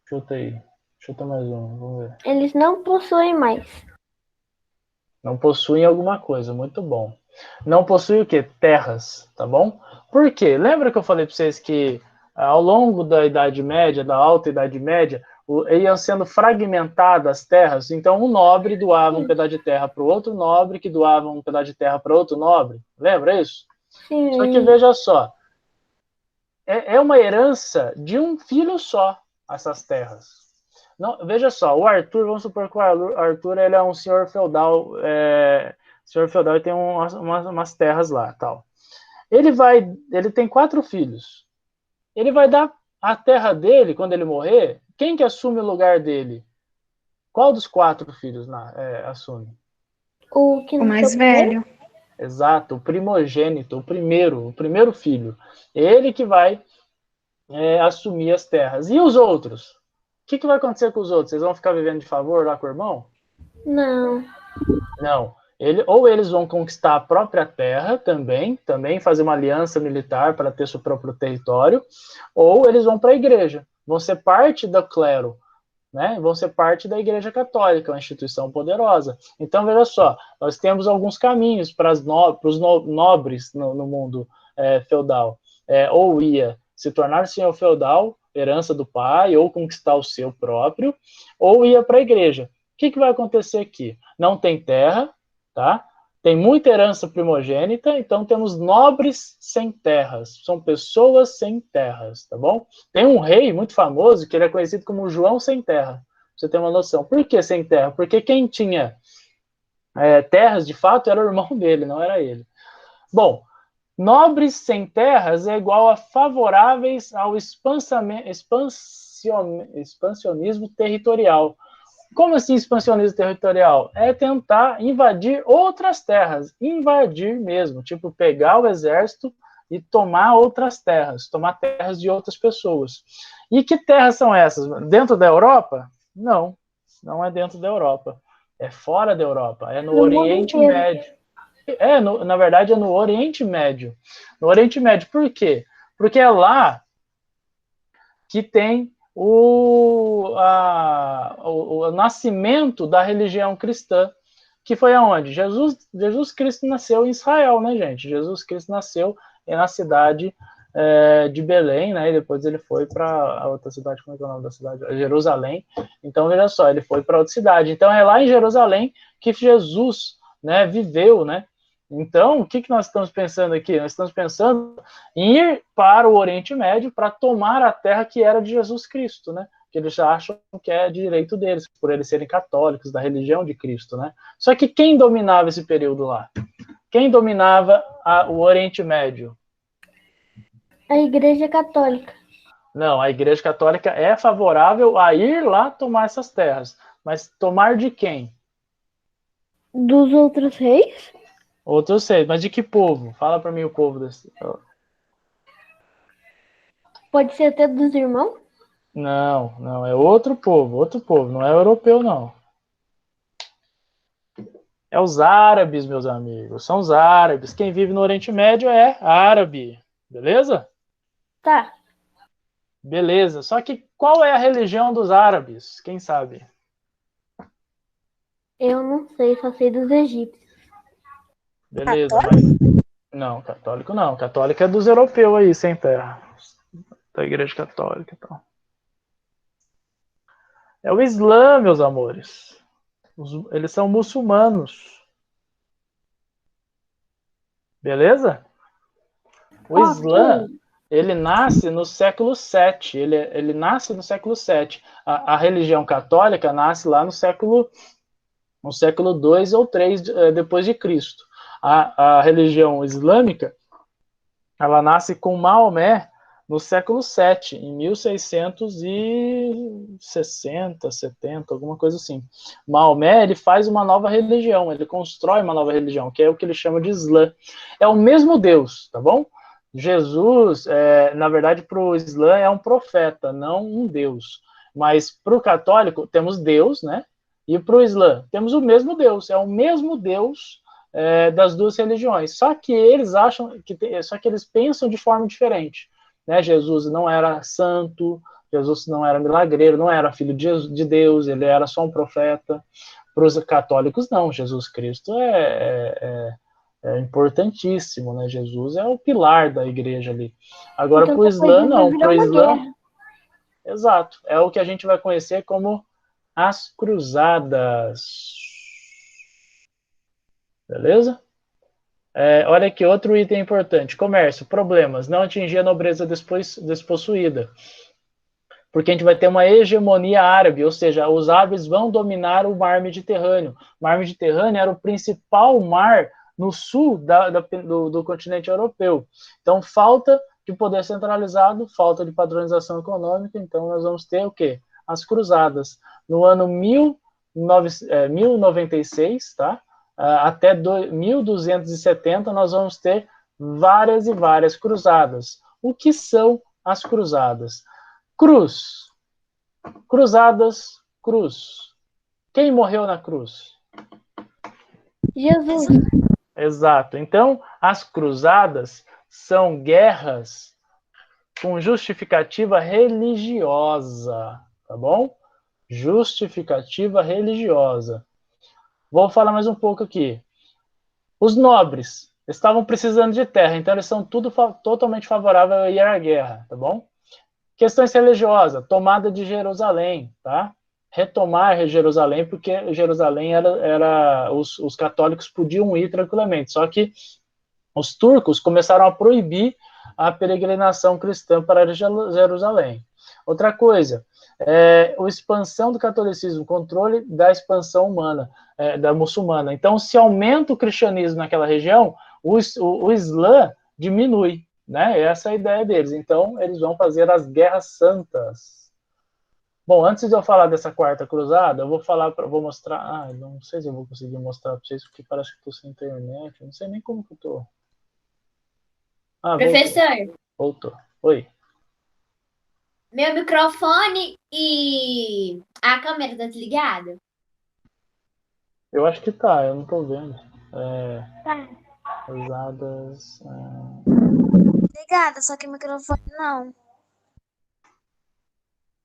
A: Chuta aí. Chuta mais um, vamos ver.
F: Eles não possuem mais.
A: Não possuem alguma coisa, muito bom. Não possuem o quê? Terras, tá bom? Por quê? Lembra que eu falei para vocês que ao longo da Idade Média, da Alta Idade Média, iam sendo fragmentadas as terras? Então, um nobre doava um pedaço de terra para o outro nobre, que doava um pedaço de terra para outro nobre. Lembra isso?
F: Sim.
A: Só que veja só, é uma herança de um filho só, essas terras. Não, veja só, o Arthur, vamos supor que o Arthur ele é um senhor feudal, e tem umas terras lá, tal. Ele tem 4 filhos. Ele vai dar a terra dele, quando ele morrer, quem que assume o lugar dele? Qual dos 4 filhos assume?
F: O que
E: O
F: não
E: mais
F: foi primeiro?
E: velho.
A: Exato, o primogênito, o primeiro filho. Ele que vai assumir as terras. E os outros? O que vai acontecer com os outros? Vocês vão ficar vivendo de favor lá com o irmão?
F: Não.
A: Não. Ou eles vão conquistar a própria terra também fazer uma aliança militar para ter seu próprio território, ou eles vão para a igreja, vão ser parte do clero, né? Vão ser parte da Igreja Católica, uma instituição poderosa. Então, veja só, nós temos alguns caminhos para os nobres no mundo feudal. Ou ia se tornar senhor feudal, herança do pai, ou conquistar o seu próprio, ou ia para a igreja. O que vai acontecer aqui? Não tem terra, tá? Tem muita herança primogênita, então temos nobres sem terras. São pessoas sem terras, tá bom? Tem um rei muito famoso que ele é conhecido como João Sem Terra. Pra você ter uma noção. Por que sem terra? Porque quem tinha terras, de fato, era o irmão dele, não era ele. Bom, nobres sem terras é igual a favoráveis ao expansionismo territorial. Como assim expansionismo territorial? É tentar invadir outras terras, invadir mesmo, tipo pegar o exército e tomar outras terras, tomar terras de outras pessoas. E que terras são essas? Dentro da Europa? Não, não é dentro da Europa. É fora da Europa, é no Oriente Médio. Na verdade, é no Oriente Médio. No Oriente Médio, por quê? Porque é lá que tem o nascimento da religião cristã, que foi aonde? Jesus Cristo nasceu em Israel, né, gente? Jesus Cristo nasceu na cidade de Belém, né? E depois ele foi para a outra cidade, como é que é o nome da cidade? Jerusalém. Então, veja só, ele foi para outra cidade. Então, é lá em Jerusalém que Jesus, né, viveu, né? Então, o que nós estamos pensando aqui? Nós estamos pensando em ir para o Oriente Médio para tomar a terra que era de Jesus Cristo, né? Que eles já acham que é direito deles, por eles serem católicos, da religião de Cristo, né? Só que quem dominava esse período lá? Quem dominava o Oriente Médio?
F: A Igreja Católica.
A: Não, a Igreja Católica é favorável a ir lá tomar essas terras. Mas tomar de quem?
F: Dos outros reis?
A: Outros reis. Mas de que povo? Fala para mim o povo desse.
F: Pode ser até dos irmãos?
A: Não, é outro povo, não é europeu, não. É os árabes, meus amigos, são os árabes. Quem vive no Oriente Médio é árabe, beleza?
F: Tá.
A: Beleza, só que qual é a religião dos árabes? Quem sabe?
F: Eu não sei, só sei dos egípcios.
A: Beleza, mas... Não, católico não. Católico é dos europeus aí, sem terra. Da Igreja Católica e tal. É o Islã, meus amores. Eles são muçulmanos. Beleza? O Islã, ele nasce no século VII. Ele nasce no século VII. A religião católica nasce lá no século II ou III depois de Cristo. A religião islâmica, ela nasce com Maomé no século VII, em 1660, 70, alguma coisa assim. Maomé, ele faz uma nova religião, ele constrói uma nova religião, que é o que ele chama de Islã. É o mesmo Deus, tá bom? Jesus, na verdade, para o Islã é um profeta, não um Deus. Mas para o católico, temos Deus, né? E para o Islã, temos o mesmo Deus, é o mesmo Deus das duas religiões. Só que eles eles pensam de forma diferente. Né? Jesus não era santo, Jesus não era milagreiro, não era filho de Deus, ele era só um profeta. Para os católicos, não. Jesus Cristo é importantíssimo, né? Jesus é o pilar da igreja ali. Agora, então, para o Islã, não. Para o Islã, exato. É o que a gente vai conhecer como as cruzadas. Beleza? Olha aqui, outro item importante. Comércio, problemas. Não atingir a nobreza despossuída. Porque a gente vai ter uma hegemonia árabe, ou seja, os árabes vão dominar o mar Mediterrâneo. O mar Mediterrâneo era o principal mar no sul do continente europeu. Então, falta de poder centralizado, falta de padronização econômica, então nós vamos ter o quê? As cruzadas. No ano 1096, tá? Até 1270, nós vamos ter várias e várias cruzadas. O que são as cruzadas? Cruz. Cruzadas, cruz. Quem morreu na cruz?
F: Jesus.
A: Exato. Então, as cruzadas são guerras com justificativa religiosa, tá bom? Justificativa religiosa. Vou falar mais um pouco aqui. Os nobres estavam precisando de terra, então eles são totalmente favoráveis a ir à guerra, tá bom? Questões religiosas, tomada de Jerusalém, tá? Retomar Jerusalém, porque Jerusalém os católicos podiam ir tranquilamente, só que os turcos começaram a proibir a peregrinação cristã para Jerusalém. Outra coisa, a expansão do catolicismo, controle da expansão humana, da muçulmana. Então, se aumenta o cristianismo naquela região, o Islã diminui, né? Essa é a ideia deles. Então, eles vão fazer as guerras santas. Bom, antes de eu falar dessa quarta cruzada, eu vou mostrar. Não sei se eu vou conseguir mostrar para vocês, porque parece que estou sem internet. Eu não sei nem como que eu estou.
C: Professor.
A: Voltou. Oi.
C: Meu microfone e a câmera tá desligada?
A: Eu acho que tá, eu não tô vendo.
F: Tá.
A: Cruzadas.
B: Ligada, só que o microfone não.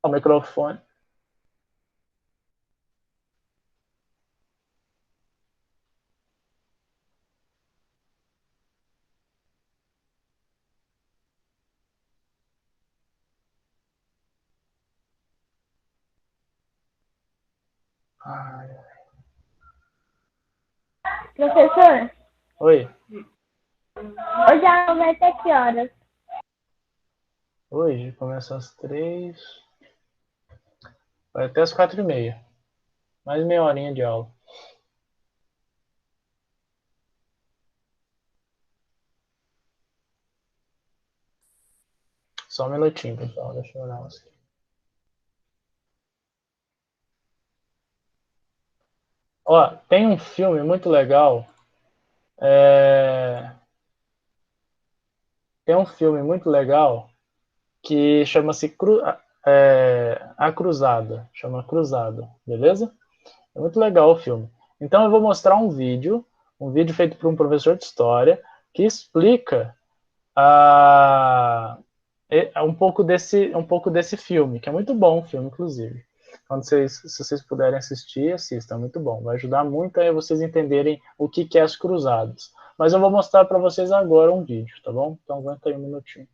A: O microfone.
F: Professor,
A: Oi.
F: hoje a aula vai até que horas?
A: Hoje começa às 3. Vai até às 4h30. Mais meia horinha de aula. Só um minutinho, pessoal. Deixa eu olhar aqui. Ó, tem um filme muito legal. Tem um filme muito legal que chama-se A Cruzada. Chama Cruzada, beleza? É muito legal o filme. Então eu vou mostrar um vídeo feito por um professor de história que explica um pouco desse filme, que é muito bom o filme, inclusive. Se vocês puderem assistir, assistam, é muito bom. Vai ajudar muito a vocês entenderem o que é as cruzadas. Mas eu vou mostrar para vocês agora um vídeo, tá bom? Então aguenta aí um minutinho.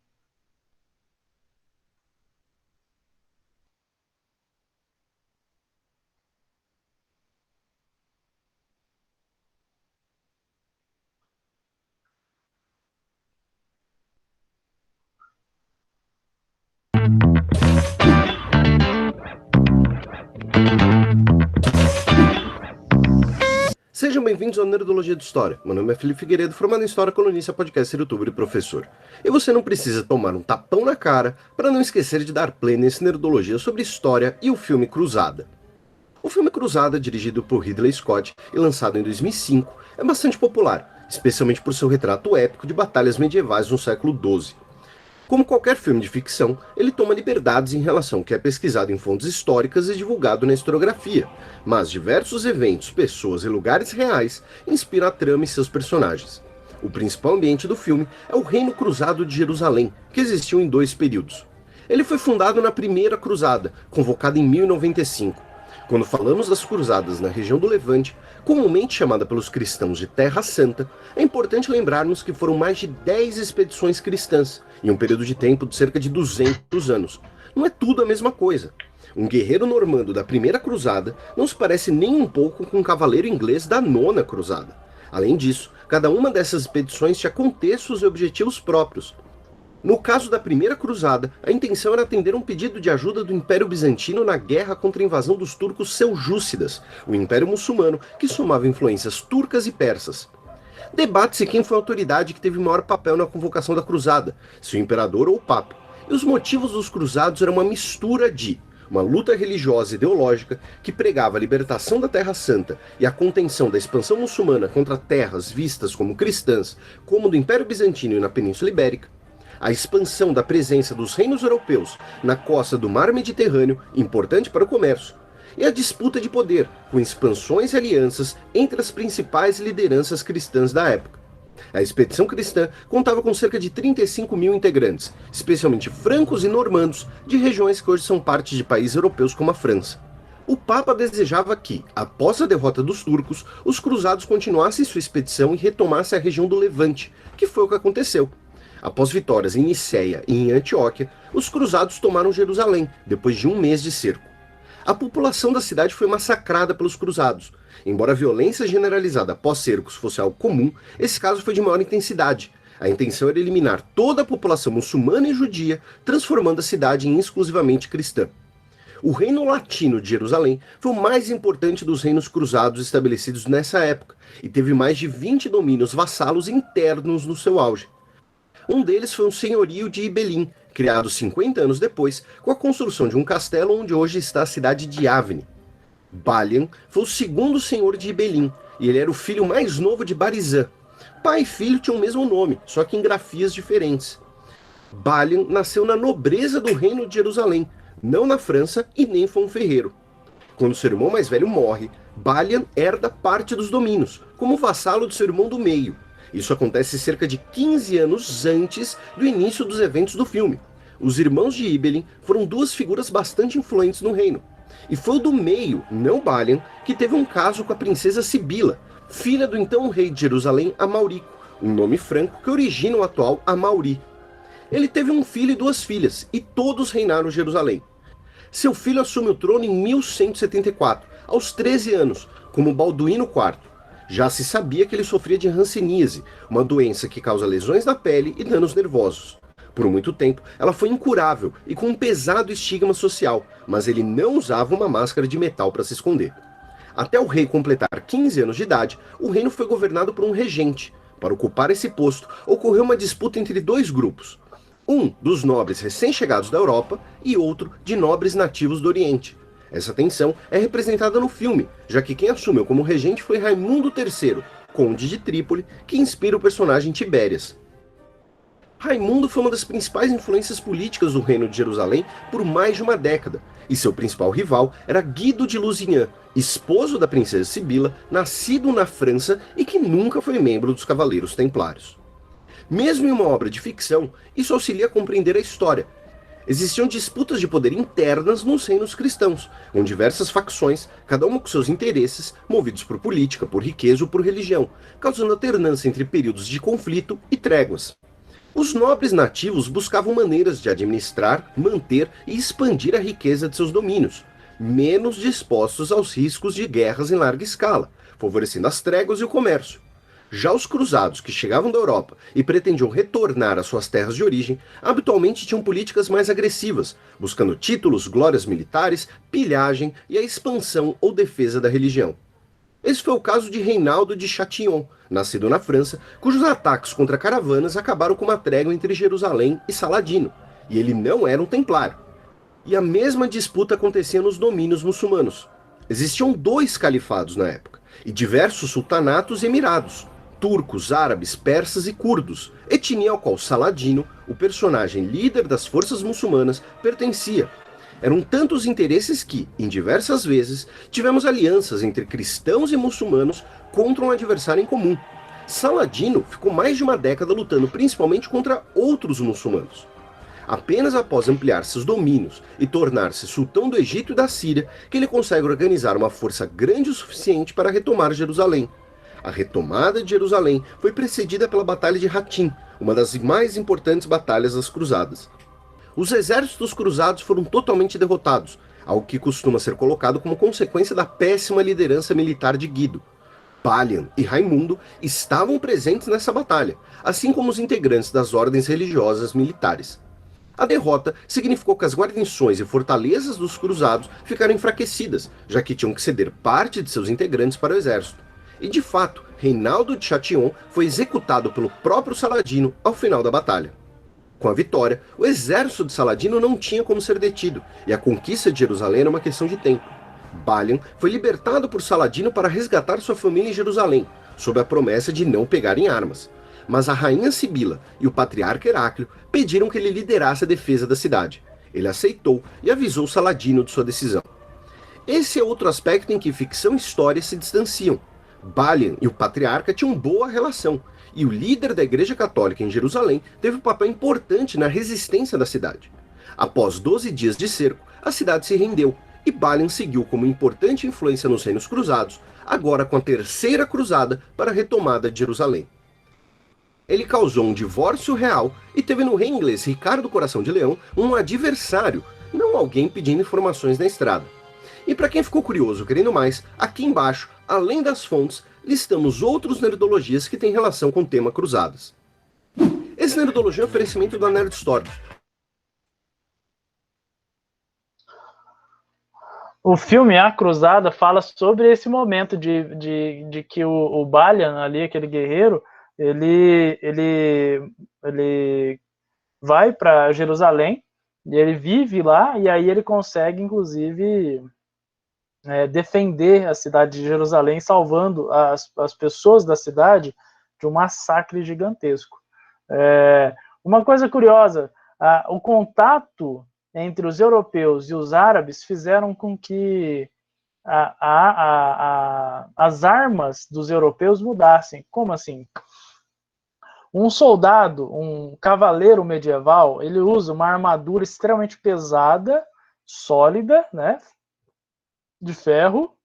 G: Sejam bem-vindos ao Nerdologia de História. Meu nome é Felipe Figueiredo, formado em História, colunista, podcaster, youtuber e professor. E você não precisa tomar um tapão na cara para não esquecer de dar play nesse Nerdologia sobre história e o filme Cruzada. O filme Cruzada, dirigido por Ridley Scott e lançado em 2005, é bastante popular, especialmente por seu retrato épico de batalhas medievais no século XII. Como qualquer filme de ficção, ele toma liberdades em relação ao que é pesquisado em fontes históricas e divulgado na historiografia, mas diversos eventos, pessoas e lugares reais inspiram a trama e seus personagens. O principal ambiente do filme é o Reino Cruzado de Jerusalém, que existiu em 2 períodos. Ele foi fundado na Primeira Cruzada, convocada em 1095. Quando falamos das cruzadas na região do Levante, comumente chamada pelos cristãos de Terra Santa, é importante lembrarmos que foram mais de 10 expedições cristãs, em um período de tempo de cerca de 200 anos. Não é tudo a mesma coisa. Um guerreiro normando da Primeira Cruzada não se parece nem um pouco com um cavaleiro inglês da Nona Cruzada. Além disso, cada uma dessas expedições tinha contextos e objetivos próprios. No caso da Primeira Cruzada, a intenção era atender um pedido de ajuda do Império Bizantino na guerra contra a invasão dos turcos seljúcidas, o Império Muçulmano que somava influências turcas e persas. Debate-se quem foi a autoridade que teve maior papel na convocação da cruzada, se o imperador ou o papa. E os motivos dos cruzados eram uma mistura de uma luta religiosa e ideológica que pregava a libertação da Terra Santa e a contenção da expansão muçulmana contra terras vistas como cristãs, como do Império Bizantino e na Península Ibérica, a expansão da presença dos reinos europeus na costa do Mar Mediterrâneo, importante para o comércio, e a disputa de poder, com expansões e alianças entre as principais lideranças cristãs da época. A expedição cristã contava com cerca de 35 mil integrantes, especialmente francos e normandos, de regiões que hoje são parte de países europeus como a França. O Papa desejava que, após a derrota dos turcos, os cruzados continuassem sua expedição e retomassem a região do Levante, que foi o que aconteceu. Após vitórias em Nicéia e em Antioquia, os cruzados tomaram Jerusalém, depois de um mês de cerco. A população da cidade foi massacrada pelos cruzados. Embora a violência generalizada após cercos fosse algo comum, esse caso foi de maior intensidade. A intenção era eliminar toda a população muçulmana e judia, transformando a cidade em exclusivamente cristã. O reino latino de Jerusalém foi o mais importante dos reinos cruzados estabelecidos nessa época, e teve mais de 20 domínios vassalos internos no seu auge. Um deles foi um senhorio de Ibelin, criado 50 anos depois, com a construção de um castelo onde hoje está a cidade de Yavne. Balian foi o segundo senhor de Ibelin, e ele era o filho mais novo de Barizã. Pai e filho tinham o mesmo nome, só que em grafias diferentes. Balian nasceu na nobreza do reino de Jerusalém, não na França e nem foi um ferreiro. Quando seu irmão mais velho morre, Balian herda parte dos domínios, como vassalo de seu irmão do meio. Isso acontece cerca de 15 anos antes do início dos eventos do filme. Os irmãos de Ibelin foram duas figuras bastante influentes no reino. E foi o do meio, não Balian, que teve um caso com a princesa Sibila, filha do então rei de Jerusalém, Amaurico, um nome franco que origina o atual Amauri. Ele teve um filho e duas filhas, e todos reinaram Jerusalém. Seu filho assume o trono em 1174, aos 13 anos, como Balduíno IV. Já se sabia que ele sofria de hanseníase, uma doença que causa lesões na pele e danos nervosos. Por muito tempo, ela foi incurável e com um pesado estigma social, mas ele não usava uma máscara de metal para se esconder. Até o rei completar 15 anos de idade, o reino foi governado por um regente. Para ocupar esse posto, ocorreu uma disputa entre dois grupos. Um dos nobres recém-chegados da Europa e outro de nobres nativos do Oriente. Essa tensão é representada no filme, já que quem assumiu como regente foi Raimundo III, conde de Trípoli, que inspira o personagem Tibérias. Raimundo foi uma das principais influências políticas do reino de Jerusalém por mais de uma década, e seu principal rival era Guido de Lusignan, esposo da princesa Sibila, nascido na França e que nunca foi membro dos Cavaleiros Templários. Mesmo em uma obra de ficção, isso auxilia a compreender a história. Existiam disputas de poder internas nos reinos cristãos, com diversas facções, cada uma com seus interesses, movidos por política, por riqueza ou por religião, causando alternância entre períodos de conflito e tréguas. Os nobres nativos buscavam maneiras de administrar, manter e expandir a riqueza de seus domínios, menos dispostos aos riscos de guerras em larga escala, favorecendo as tréguas e o comércio. Já os cruzados que chegavam da Europa e pretendiam retornar às suas terras de origem, habitualmente tinham políticas mais agressivas, buscando títulos, glórias militares, pilhagem e a expansão ou defesa da religião. Esse foi o caso de Reinaldo de Châtillon, nascido na França, cujos ataques contra caravanas acabaram com uma trégua entre Jerusalém e Saladino, e ele não era um templário. E a mesma disputa acontecia nos domínios muçulmanos. Existiam 2 califados na época, e diversos sultanatos e emirados, turcos, árabes, persas e curdos, etnia ao qual Saladino, o personagem líder das forças muçulmanas, pertencia. Eram tantos interesses que, em diversas vezes, tivemos alianças entre cristãos e muçulmanos contra um adversário em comum. Saladino ficou mais de uma década lutando principalmente contra outros muçulmanos. Apenas após ampliar seus domínios e tornar-se sultão do Egito e da Síria, que ele consegue organizar uma força grande o suficiente para retomar Jerusalém. A retomada de Jerusalém foi precedida pela Batalha de Hattin, uma das mais importantes batalhas das Cruzadas. Os exércitos cruzados foram totalmente derrotados, algo que costuma ser colocado como consequência da péssima liderança militar de Guido. Balian e Raimundo estavam presentes nessa batalha, assim como os integrantes das ordens religiosas militares. A derrota significou que as guarnições e fortalezas dos cruzados ficaram enfraquecidas, já que tinham que ceder parte de seus integrantes para o exército. E de fato, Reinaldo de Chatillon foi executado pelo próprio Saladino ao final da batalha. Com a vitória, o exército de Saladino não tinha como ser detido, e a conquista de Jerusalém era uma questão de tempo. Balian foi libertado por Saladino para resgatar sua família em Jerusalém, sob a promessa de não pegar em armas. Mas a rainha Sibila e o patriarca Heráclio pediram que ele liderasse a defesa da cidade. Ele aceitou e avisou Saladino de sua decisão. Esse é outro aspecto em que ficção e história se distanciam. Balian e o patriarca tinham boa relação, e o líder da Igreja Católica em Jerusalém teve um papel importante na resistência da cidade. Após 12 dias de cerco, a cidade se rendeu, e Balian seguiu como importante influência nos reinos cruzados, agora com a terceira cruzada para a retomada de Jerusalém. Ele causou um divórcio real e teve no rei inglês Ricardo Coração de Leão um adversário, não alguém pedindo informações na estrada. E para quem ficou curioso querendo mais, aqui embaixo, além das fontes, listamos outros nerdologias que têm relação com o tema cruzadas. Esse nerdologia é um oferecimento da Nerd Story.
A: O filme A Cruzada fala sobre esse momento de que o Balian ali, aquele guerreiro, ele vai para Jerusalém e ele vive lá, e aí ele consegue, inclusive, defender a cidade de Jerusalém, salvando as pessoas da cidade de um massacre gigantesco. Uma coisa curiosa, o contato entre os europeus e os árabes fizeram com que as armas dos europeus mudassem. Como assim? Um soldado, um cavaleiro medieval, ele usa uma armadura extremamente pesada, sólida, né, de ferro,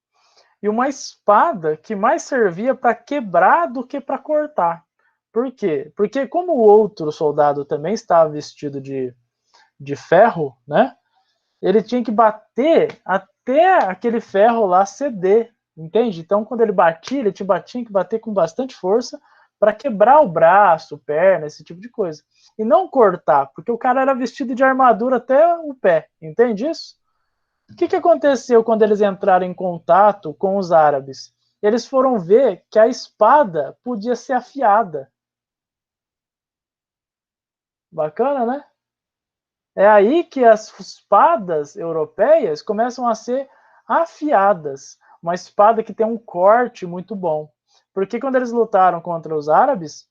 A: e uma espada que mais servia para quebrar do que para cortar. Por quê? Porque como o outro soldado também estava vestido de ferro, né, ele tinha que bater até aquele ferro lá ceder, entende? Então, quando ele batia, ele tinha que bater com bastante força para quebrar o braço, perna, esse tipo de coisa. E não cortar, porque o cara era vestido de armadura até o pé, entende isso? O que aconteceu quando eles entraram em contato com os árabes? Eles foram ver que a espada podia ser afiada. Bacana, né? É aí que as espadas europeias começam a ser afiadas. Uma espada que tem um corte muito bom. Porque quando eles lutaram contra os árabes,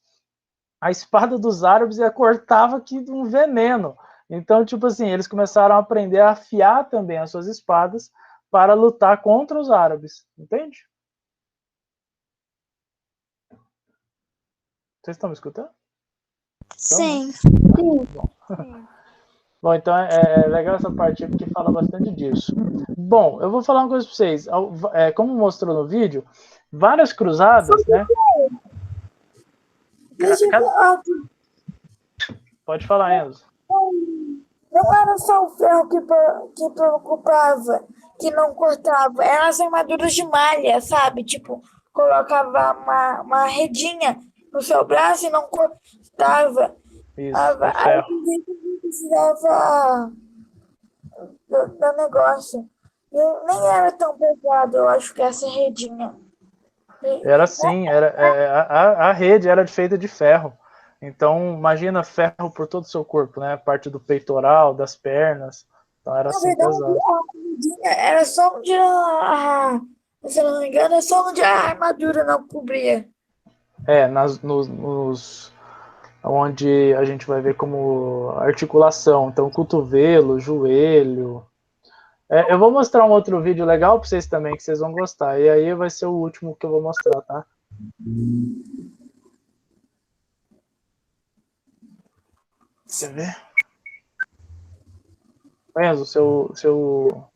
A: a espada dos árabes cortava que um veneno. Então, tipo assim, eles começaram a aprender a afiar também as suas espadas para lutar contra os árabes. Entende? Vocês estão me escutando?
B: Sim.
A: Bom, então é legal essa parte porque fala bastante disso. Bom, eu vou falar uma coisa para vocês. Como mostrou no vídeo, várias cruzadas, né? Pode falar, Enzo.
D: Não era só o ferro que preocupava, que não cortava, eram as armaduras de malha, sabe? Tipo, colocava uma redinha no seu braço e não cortava.
A: Isso, é ferro.
D: Precisava do negócio. E nem era tão pesado, eu acho que essa redinha.
A: Era sim, a rede era feita de ferro. Então, imagina ferro por todo o seu corpo, né? A parte do peitoral, das pernas. Então, era assim pesado.
D: Era só onde se eu não me engano, é só onde a armadura não cobria.
A: Onde a gente vai ver como articulação. Então, cotovelo, joelho. Eu vou mostrar um outro vídeo legal para vocês também, que vocês vão gostar. E aí vai ser o último que eu vou mostrar, tá? Quer ver? Enzo, seu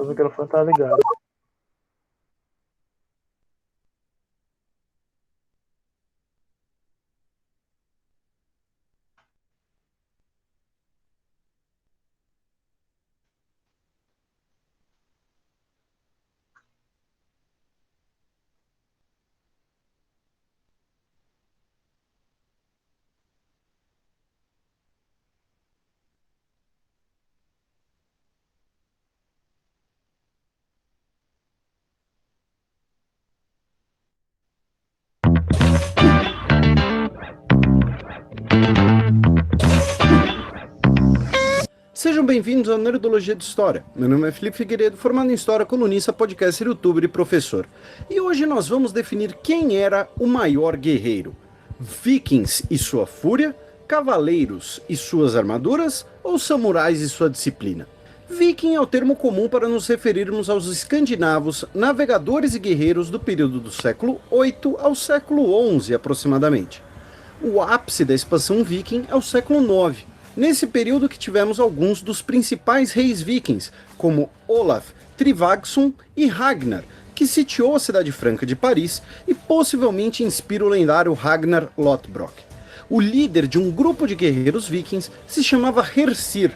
A: microfone tá ligado.
G: Sejam bem-vindos ao Nerdologia de História. Meu nome é Felipe Figueiredo, formado em História, colunista, podcaster, youtuber e professor. E hoje nós vamos definir quem era o maior guerreiro. Vikings e sua fúria, cavaleiros e suas armaduras, ou samurais e sua disciplina? Viking é o termo comum para nos referirmos aos escandinavos, navegadores e guerreiros do período do século VIII ao século XI aproximadamente. O ápice da expansão viking é o século IX, nesse período que tivemos alguns dos principais reis vikings, como Olaf Tryggvason e Ragnar, que sitiou a cidade franca de Paris e possivelmente inspira o lendário Ragnar Lothbrok. O líder de um grupo de guerreiros vikings se chamava Hersir.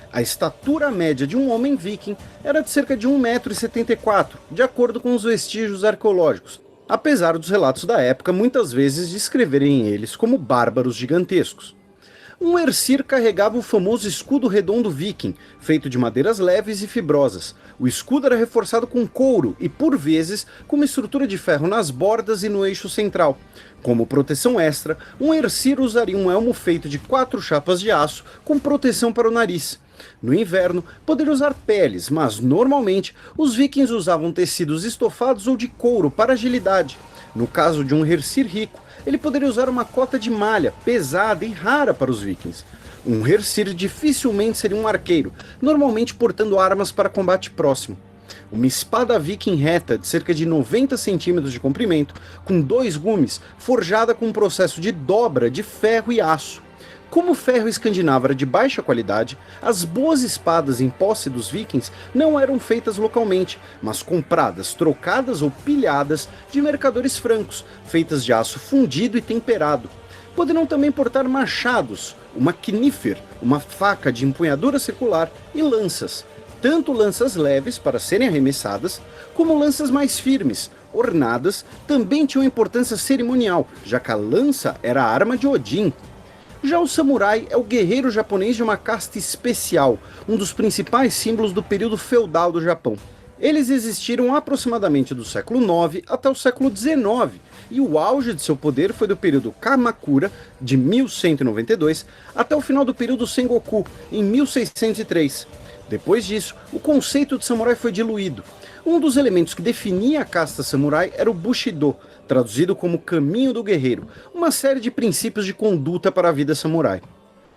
G: A estatura média de um homem viking era de cerca de 1,74 m, de acordo com os vestígios arqueológicos, apesar dos relatos da época muitas vezes descreverem eles como bárbaros gigantescos. Um Hersir carregava o famoso escudo redondo viking, feito de madeiras leves e fibrosas. O escudo era reforçado com couro e, por vezes, com uma estrutura de ferro nas bordas e no eixo central. Como proteção extra, um Hersir usaria um elmo feito de 4 chapas de aço com proteção para o nariz. No inverno, poderia usar peles, mas normalmente os vikings usavam tecidos estofados ou de couro para agilidade. No caso de um Hersir rico, ele poderia usar uma cota de malha, pesada e rara para os vikings. Um Hersir dificilmente seria um arqueiro, normalmente portando armas para combate próximo. Uma espada viking reta de cerca de 90 centímetros de comprimento, com 2 gumes, forjada com um processo de dobra de ferro e aço. Como o ferro escandinavo era de baixa qualidade, as boas espadas em posse dos vikings não eram feitas localmente, mas compradas, trocadas ou pilhadas de mercadores francos, feitas de aço fundido e temperado. Poderiam também portar machados, uma knifer, uma faca de empunhadura circular, e lanças. Tanto lanças leves para serem arremessadas, como lanças mais firmes, ornadas, também tinham importância cerimonial, já que a lança era a arma de Odin. Já o samurai é o guerreiro japonês de uma casta especial, um dos principais símbolos do período feudal do Japão. Eles existiram aproximadamente do século IX até o século XIX, e o auge de seu poder foi do período Kamakura, de 1192, até o final do período Sengoku, em 1603. Depois disso, o conceito de samurai foi diluído. Um dos elementos que definia a casta samurai era o Bushido, traduzido como Caminho do Guerreiro, uma série de princípios de conduta para a vida samurai.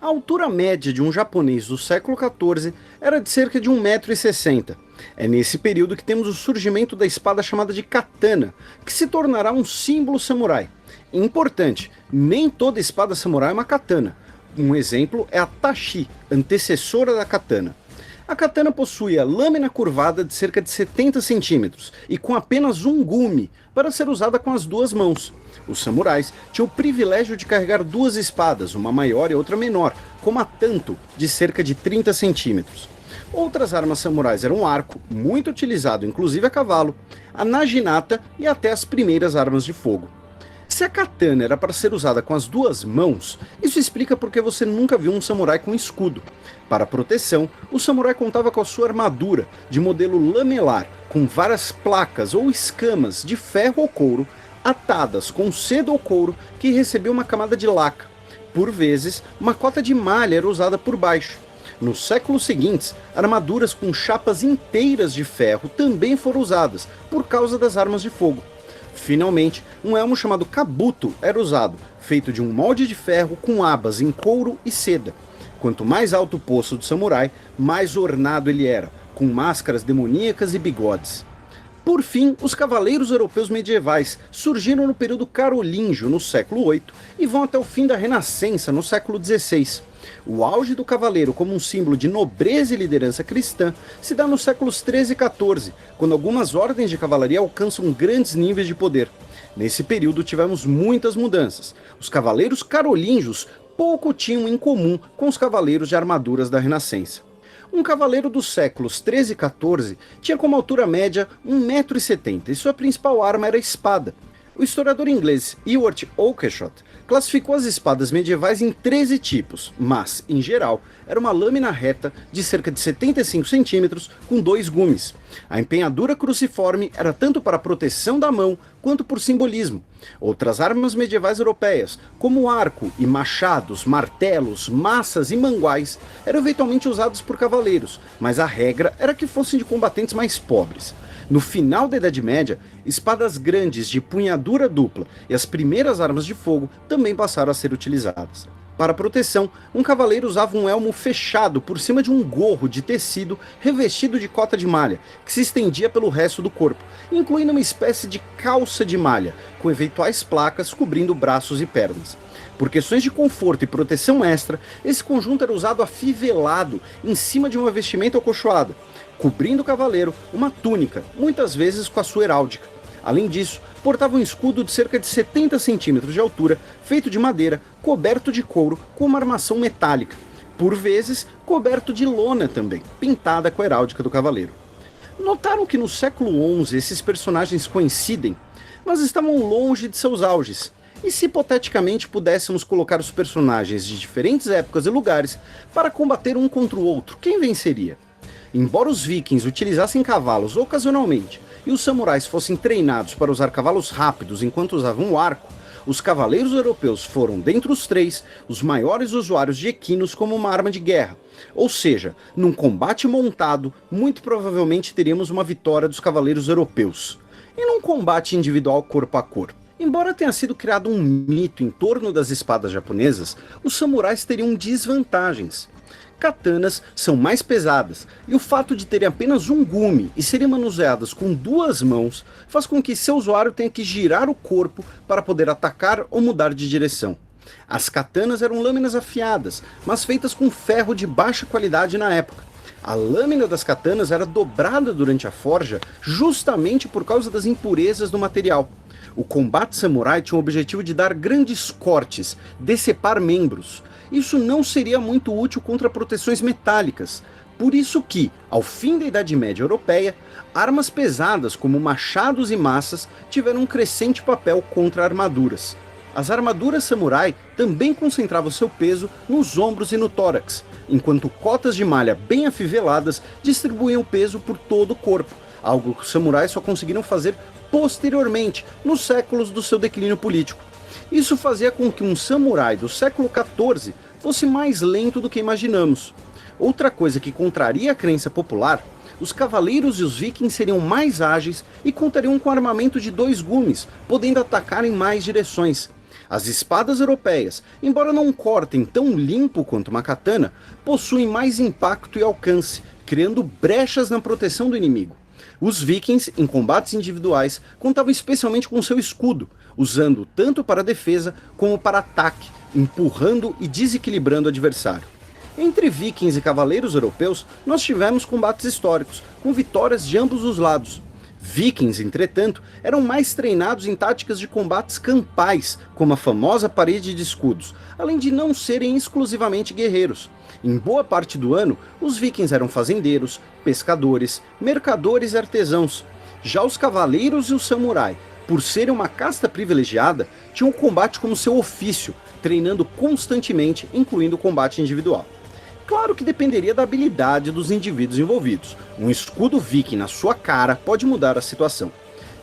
G: A altura média de um japonês do século XIV era de cerca de 1,60 m. É nesse período que temos o surgimento da espada chamada de katana, que se tornará um símbolo samurai. Importante, nem toda espada samurai é uma katana. Um exemplo é a tachi, antecessora da katana. A katana possuía lâmina curvada de cerca de 70 centímetros e com apenas um gume para ser usada com as 2 mãos. Os samurais tinham o privilégio de carregar 2 espadas, uma maior e outra menor, como a tanto, de cerca de 30 centímetros. Outras armas samurais eram o arco, muito utilizado inclusive a cavalo, a naginata e até as primeiras armas de fogo. Se a katana era para ser usada com as 2 mãos, isso explica porque você nunca viu um samurai com escudo. Para proteção, o samurai contava com a sua armadura, de modelo lamelar, com várias placas ou escamas de ferro ou couro, atadas com seda ou couro que recebia uma camada de laca. Por vezes, uma cota de malha era usada por baixo. Nos séculos seguintes, armaduras com chapas inteiras de ferro também foram usadas, por causa das armas de fogo. Finalmente, um elmo chamado kabuto era usado, feito de um molde de ferro com abas em couro e seda. Quanto mais alto o poço do samurai, mais ornado ele era, com máscaras demoníacas e bigodes. Por fim, os cavaleiros europeus medievais surgiram no período carolíngio, no século VIII, e vão até o fim da Renascença, no século XVI. O auge do cavaleiro como um símbolo de nobreza e liderança cristã se dá nos séculos XIII e XIV, quando algumas ordens de cavalaria alcançam grandes níveis de poder. Nesse período tivemos muitas mudanças. Os cavaleiros carolíngios pouco tinham em comum com os cavaleiros de armaduras da Renascença. Um cavaleiro dos séculos XIII e XIV tinha como altura média 1,70 m e sua principal arma era a espada. O historiador inglês Ewart Oakeshott classificou as espadas medievais em 13 tipos, mas, em geral, era uma lâmina reta de cerca de 75 centímetros com 2 gumes. A empenhadura cruciforme era tanto para a proteção da mão quanto por simbolismo. Outras armas medievais europeias, como arco e machados, martelos, maças e manguais, eram eventualmente usados por cavaleiros, mas a regra era que fossem de combatentes mais pobres. No final da Idade Média, espadas grandes de punhadura dupla e as primeiras armas de fogo também passaram a ser utilizadas. Para proteção, um cavaleiro usava um elmo fechado por cima de um gorro de tecido revestido de cota de malha, que se estendia pelo resto do corpo, incluindo uma espécie de calça de malha, com eventuais placas cobrindo braços e pernas. Por questões de conforto e proteção extra, esse conjunto era usado afivelado em cima de uma vestimenta acolchoada, cobrindo o cavaleiro uma túnica, muitas vezes com a sua heráldica. Além disso, portava um escudo de cerca de 70 centímetros de altura, feito de madeira, coberto de couro, com uma armação metálica, por vezes coberto de lona também, pintada com a heráldica do cavaleiro. Notaram que no século XI esses personagens coincidem, mas estavam longe de seus auges. E se hipoteticamente pudéssemos colocar os personagens de diferentes épocas e lugares para combater um contra o outro, quem venceria? Embora os vikings utilizassem cavalos ocasionalmente e os samurais fossem treinados para usar cavalos rápidos enquanto usavam o arco, os cavaleiros europeus foram, dentre os três, os maiores usuários de equinos como uma arma de guerra. Ou seja, num combate montado, muito provavelmente teríamos uma vitória dos cavaleiros europeus. E num combate individual corpo a corpo? Embora tenha sido criado um mito em torno das espadas japonesas, os samurais teriam desvantagens. Katanas são mais pesadas, e o fato de terem apenas um gume e serem manuseadas com 2 mãos faz com que seu usuário tenha que girar o corpo para poder atacar ou mudar de direção. As katanas eram lâminas afiadas, mas feitas com ferro de baixa qualidade na época. A lâmina das katanas era dobrada durante a forja justamente por causa das impurezas do material. O combate samurai tinha o objetivo de dar grandes cortes, decepar membros. Isso não seria muito útil contra proteções metálicas. Por isso que, ao fim da Idade Média Europeia, armas pesadas como machados e maças tiveram um crescente papel contra armaduras. As armaduras samurai também concentravam seu peso nos ombros e no tórax, enquanto cotas de malha bem afiveladas distribuíam peso por todo o corpo, algo que os samurais só conseguiram fazer posteriormente, nos séculos do seu declínio político. Isso fazia com que um samurai do século XIV fosse mais lento do que imaginamos. Outra coisa que contraria a crença popular, os cavaleiros e os vikings seriam mais ágeis e contariam com armamento de 2 gumes, podendo atacar em mais direções. As espadas europeias, embora não cortem tão limpo quanto uma katana, possuem mais impacto e alcance, criando brechas na proteção do inimigo. Os vikings, em combates individuais, contavam especialmente com seu escudo, usando tanto para defesa como para ataque, empurrando e desequilibrando o adversário. Entre vikings e cavaleiros europeus, nós tivemos combates históricos, com vitórias de ambos os lados. Vikings, entretanto, eram mais treinados em táticas de combates campais, como a famosa parede de escudos, além de não serem exclusivamente guerreiros. Em boa parte do ano, os vikings eram fazendeiros, pescadores, mercadores e artesãos. Já os cavaleiros e os samurai, por serem uma casta privilegiada, tinham o combate como seu ofício, treinando constantemente, incluindo o combate individual. Claro que dependeria da habilidade dos indivíduos envolvidos. Um escudo viking na sua cara pode mudar a situação.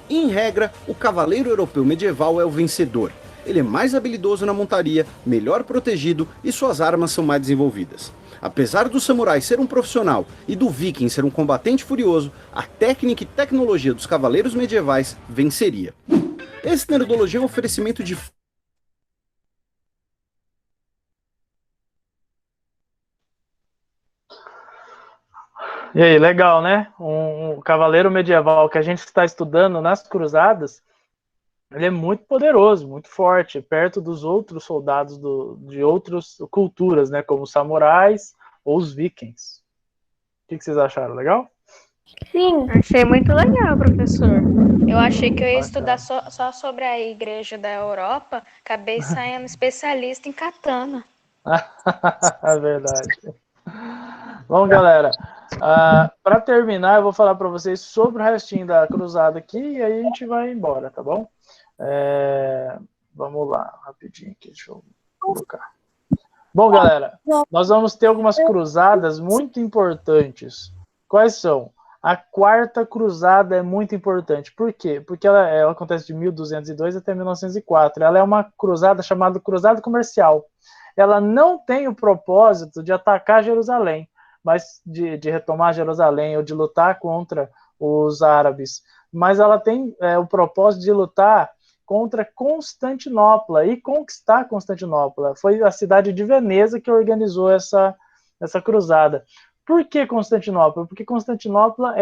G: Em regra, o cavaleiro europeu medieval é o vencedor. Ele é mais habilidoso na montaria, melhor protegido e suas armas são mais desenvolvidas. Apesar do samurai ser um profissional e do viking ser um combatente furioso, a técnica e tecnologia dos cavaleiros medievais venceria. Esse Nerdologia é um oferecimento de...
A: E aí, legal, né? Um cavaleiro medieval que a gente está estudando nas cruzadas, ele é muito poderoso, muito forte, perto dos outros soldados de outras culturas, né? Como os samurais ou os vikings. O que vocês acharam? Legal?
F: Sim.
E: Achei muito legal, professor. Eu achei que eu ia estudar só sobre a igreja da Europa, acabei saindo especialista em katana.
A: É verdade. Bom, galera, para terminar, eu vou falar para vocês sobre o restinho da cruzada aqui e aí a gente vai embora, tá bom? Vamos lá, rapidinho aqui, deixa eu colocar. Bom, galera, nós vamos ter algumas cruzadas muito importantes. Quais são? A quarta cruzada é muito importante. Por quê? Porque ela acontece de 1202 até 1904. Ela é uma cruzada chamada cruzada comercial. Ela não tem o propósito de atacar Jerusalém, mas de retomar Jerusalém ou de lutar contra os árabes. Mas ela tem o propósito de lutar contra Constantinopla e conquistar Constantinopla. Foi a cidade de Veneza que organizou essa cruzada. Por que Constantinopla? Porque Constantinopla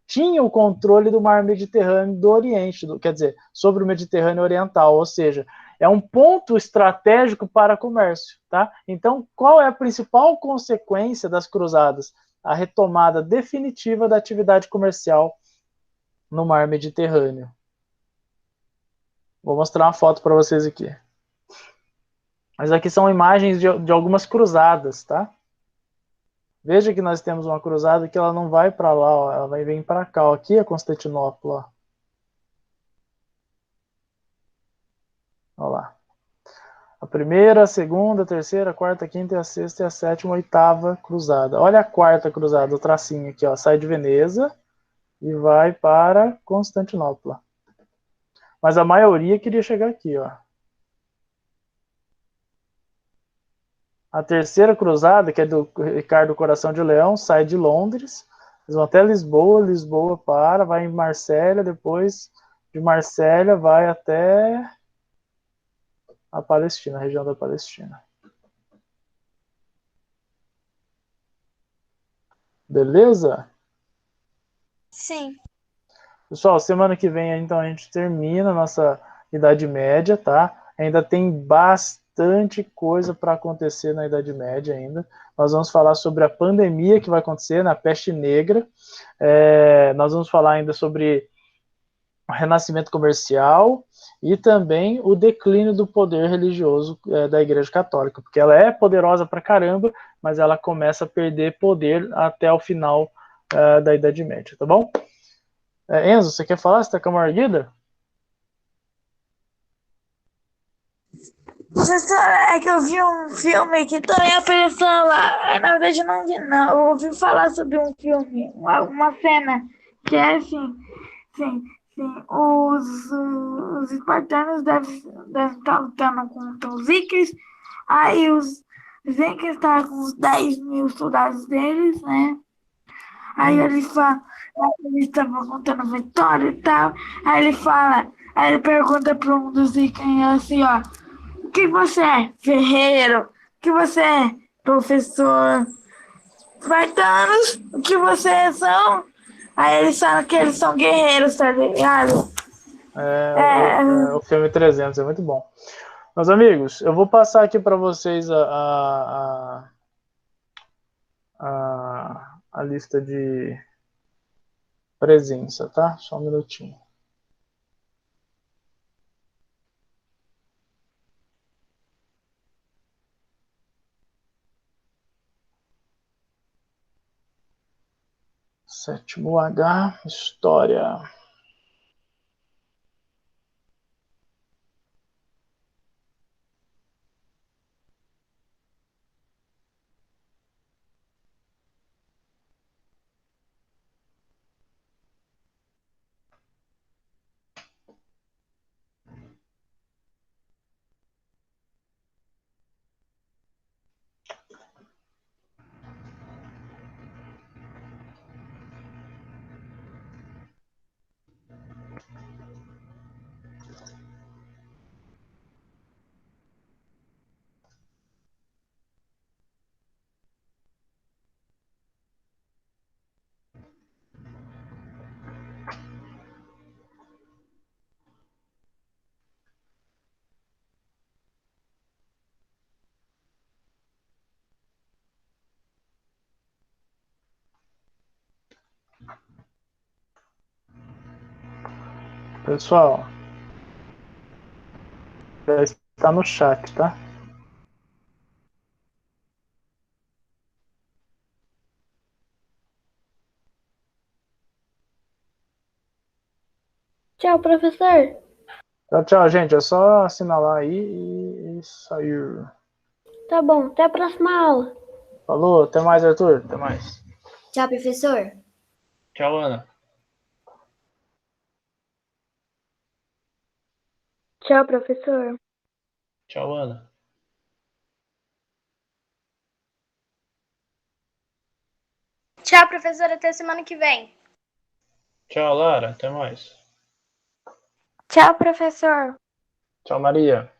A: tinha o controle do mar Mediterrâneo do Oriente, quer dizer, sobre o Mediterrâneo Oriental, ou seja, é um ponto estratégico para comércio, tá? Então, qual é a principal consequência das cruzadas? A retomada definitiva da atividade comercial no mar Mediterrâneo. Vou mostrar uma foto para vocês aqui. Mas aqui são imagens de algumas cruzadas, tá? Veja que nós temos uma cruzada que ela não vai para lá, ó, ela vai vir para cá. Ó. Aqui é Constantinopla. Ó. Olha lá. A primeira, a segunda, a terceira, a quarta, a quinta, a sexta, a sétima, a oitava cruzada. Olha a quarta cruzada, o tracinho aqui, ó, sai de Veneza e vai para Constantinopla. Mas a maioria queria chegar aqui, ó. A terceira cruzada, que é do Ricardo Coração de Leão, sai de Londres, eles vão até Lisboa, Lisboa vai em Marsella, depois de Marsella vai até a Palestina, a região da Palestina. Beleza?
B: Sim.
A: Pessoal, semana que vem, então, a gente termina a nossa Idade Média, tá? Ainda tem bastante coisa para acontecer na Idade Média ainda. Nós vamos falar sobre a pandemia que vai acontecer, na peste negra. Nós vamos falar ainda sobre o renascimento comercial e também o declínio do poder religioso da Igreja Católica, porque ela é poderosa pra caramba, mas ela começa a perder poder até o final da Idade Média, tá bom? Enzo, você quer falar? Você tá com a mão erguida?
D: Professor, é que eu vi um filme que também apareceu lá. Na verdade, eu não vi, não. Eu ouvi falar sobre um filme, uma cena, que é assim, sim, os espartanos devem estar lutando contra os vikings. Aí os vikings estavam com os 10.000 soldados deles, né? Aí eles falam, eles estavam contando vitória e tal. Aí ele pergunta para um dos vikings assim, ó. O que você é? Ferreiro? O que você é? Professor? Espartanos? O que vocês são? Aí eles falam que eles são guerreiros, tá ligado?
A: O filme 300 é muito bom. Meus amigos, eu vou passar aqui para vocês a lista de presença, tá? Só um minutinho. Sétimo H, História. Pessoal, já está no chat, tá?
F: Tchau, professor.
A: Tchau, tchau, gente. É só assinalar aí e sair.
F: Tá bom, até a próxima aula.
A: Falou, até mais, Arthur. Até mais.
C: Tchau, professor.
A: Tchau, Ana.
E: Tchau, professor.
A: Tchau, Ana.
E: Tchau, professor. Até semana que vem.
A: Tchau, Lara. Até mais.
E: Tchau, professor.
A: Tchau, Maria.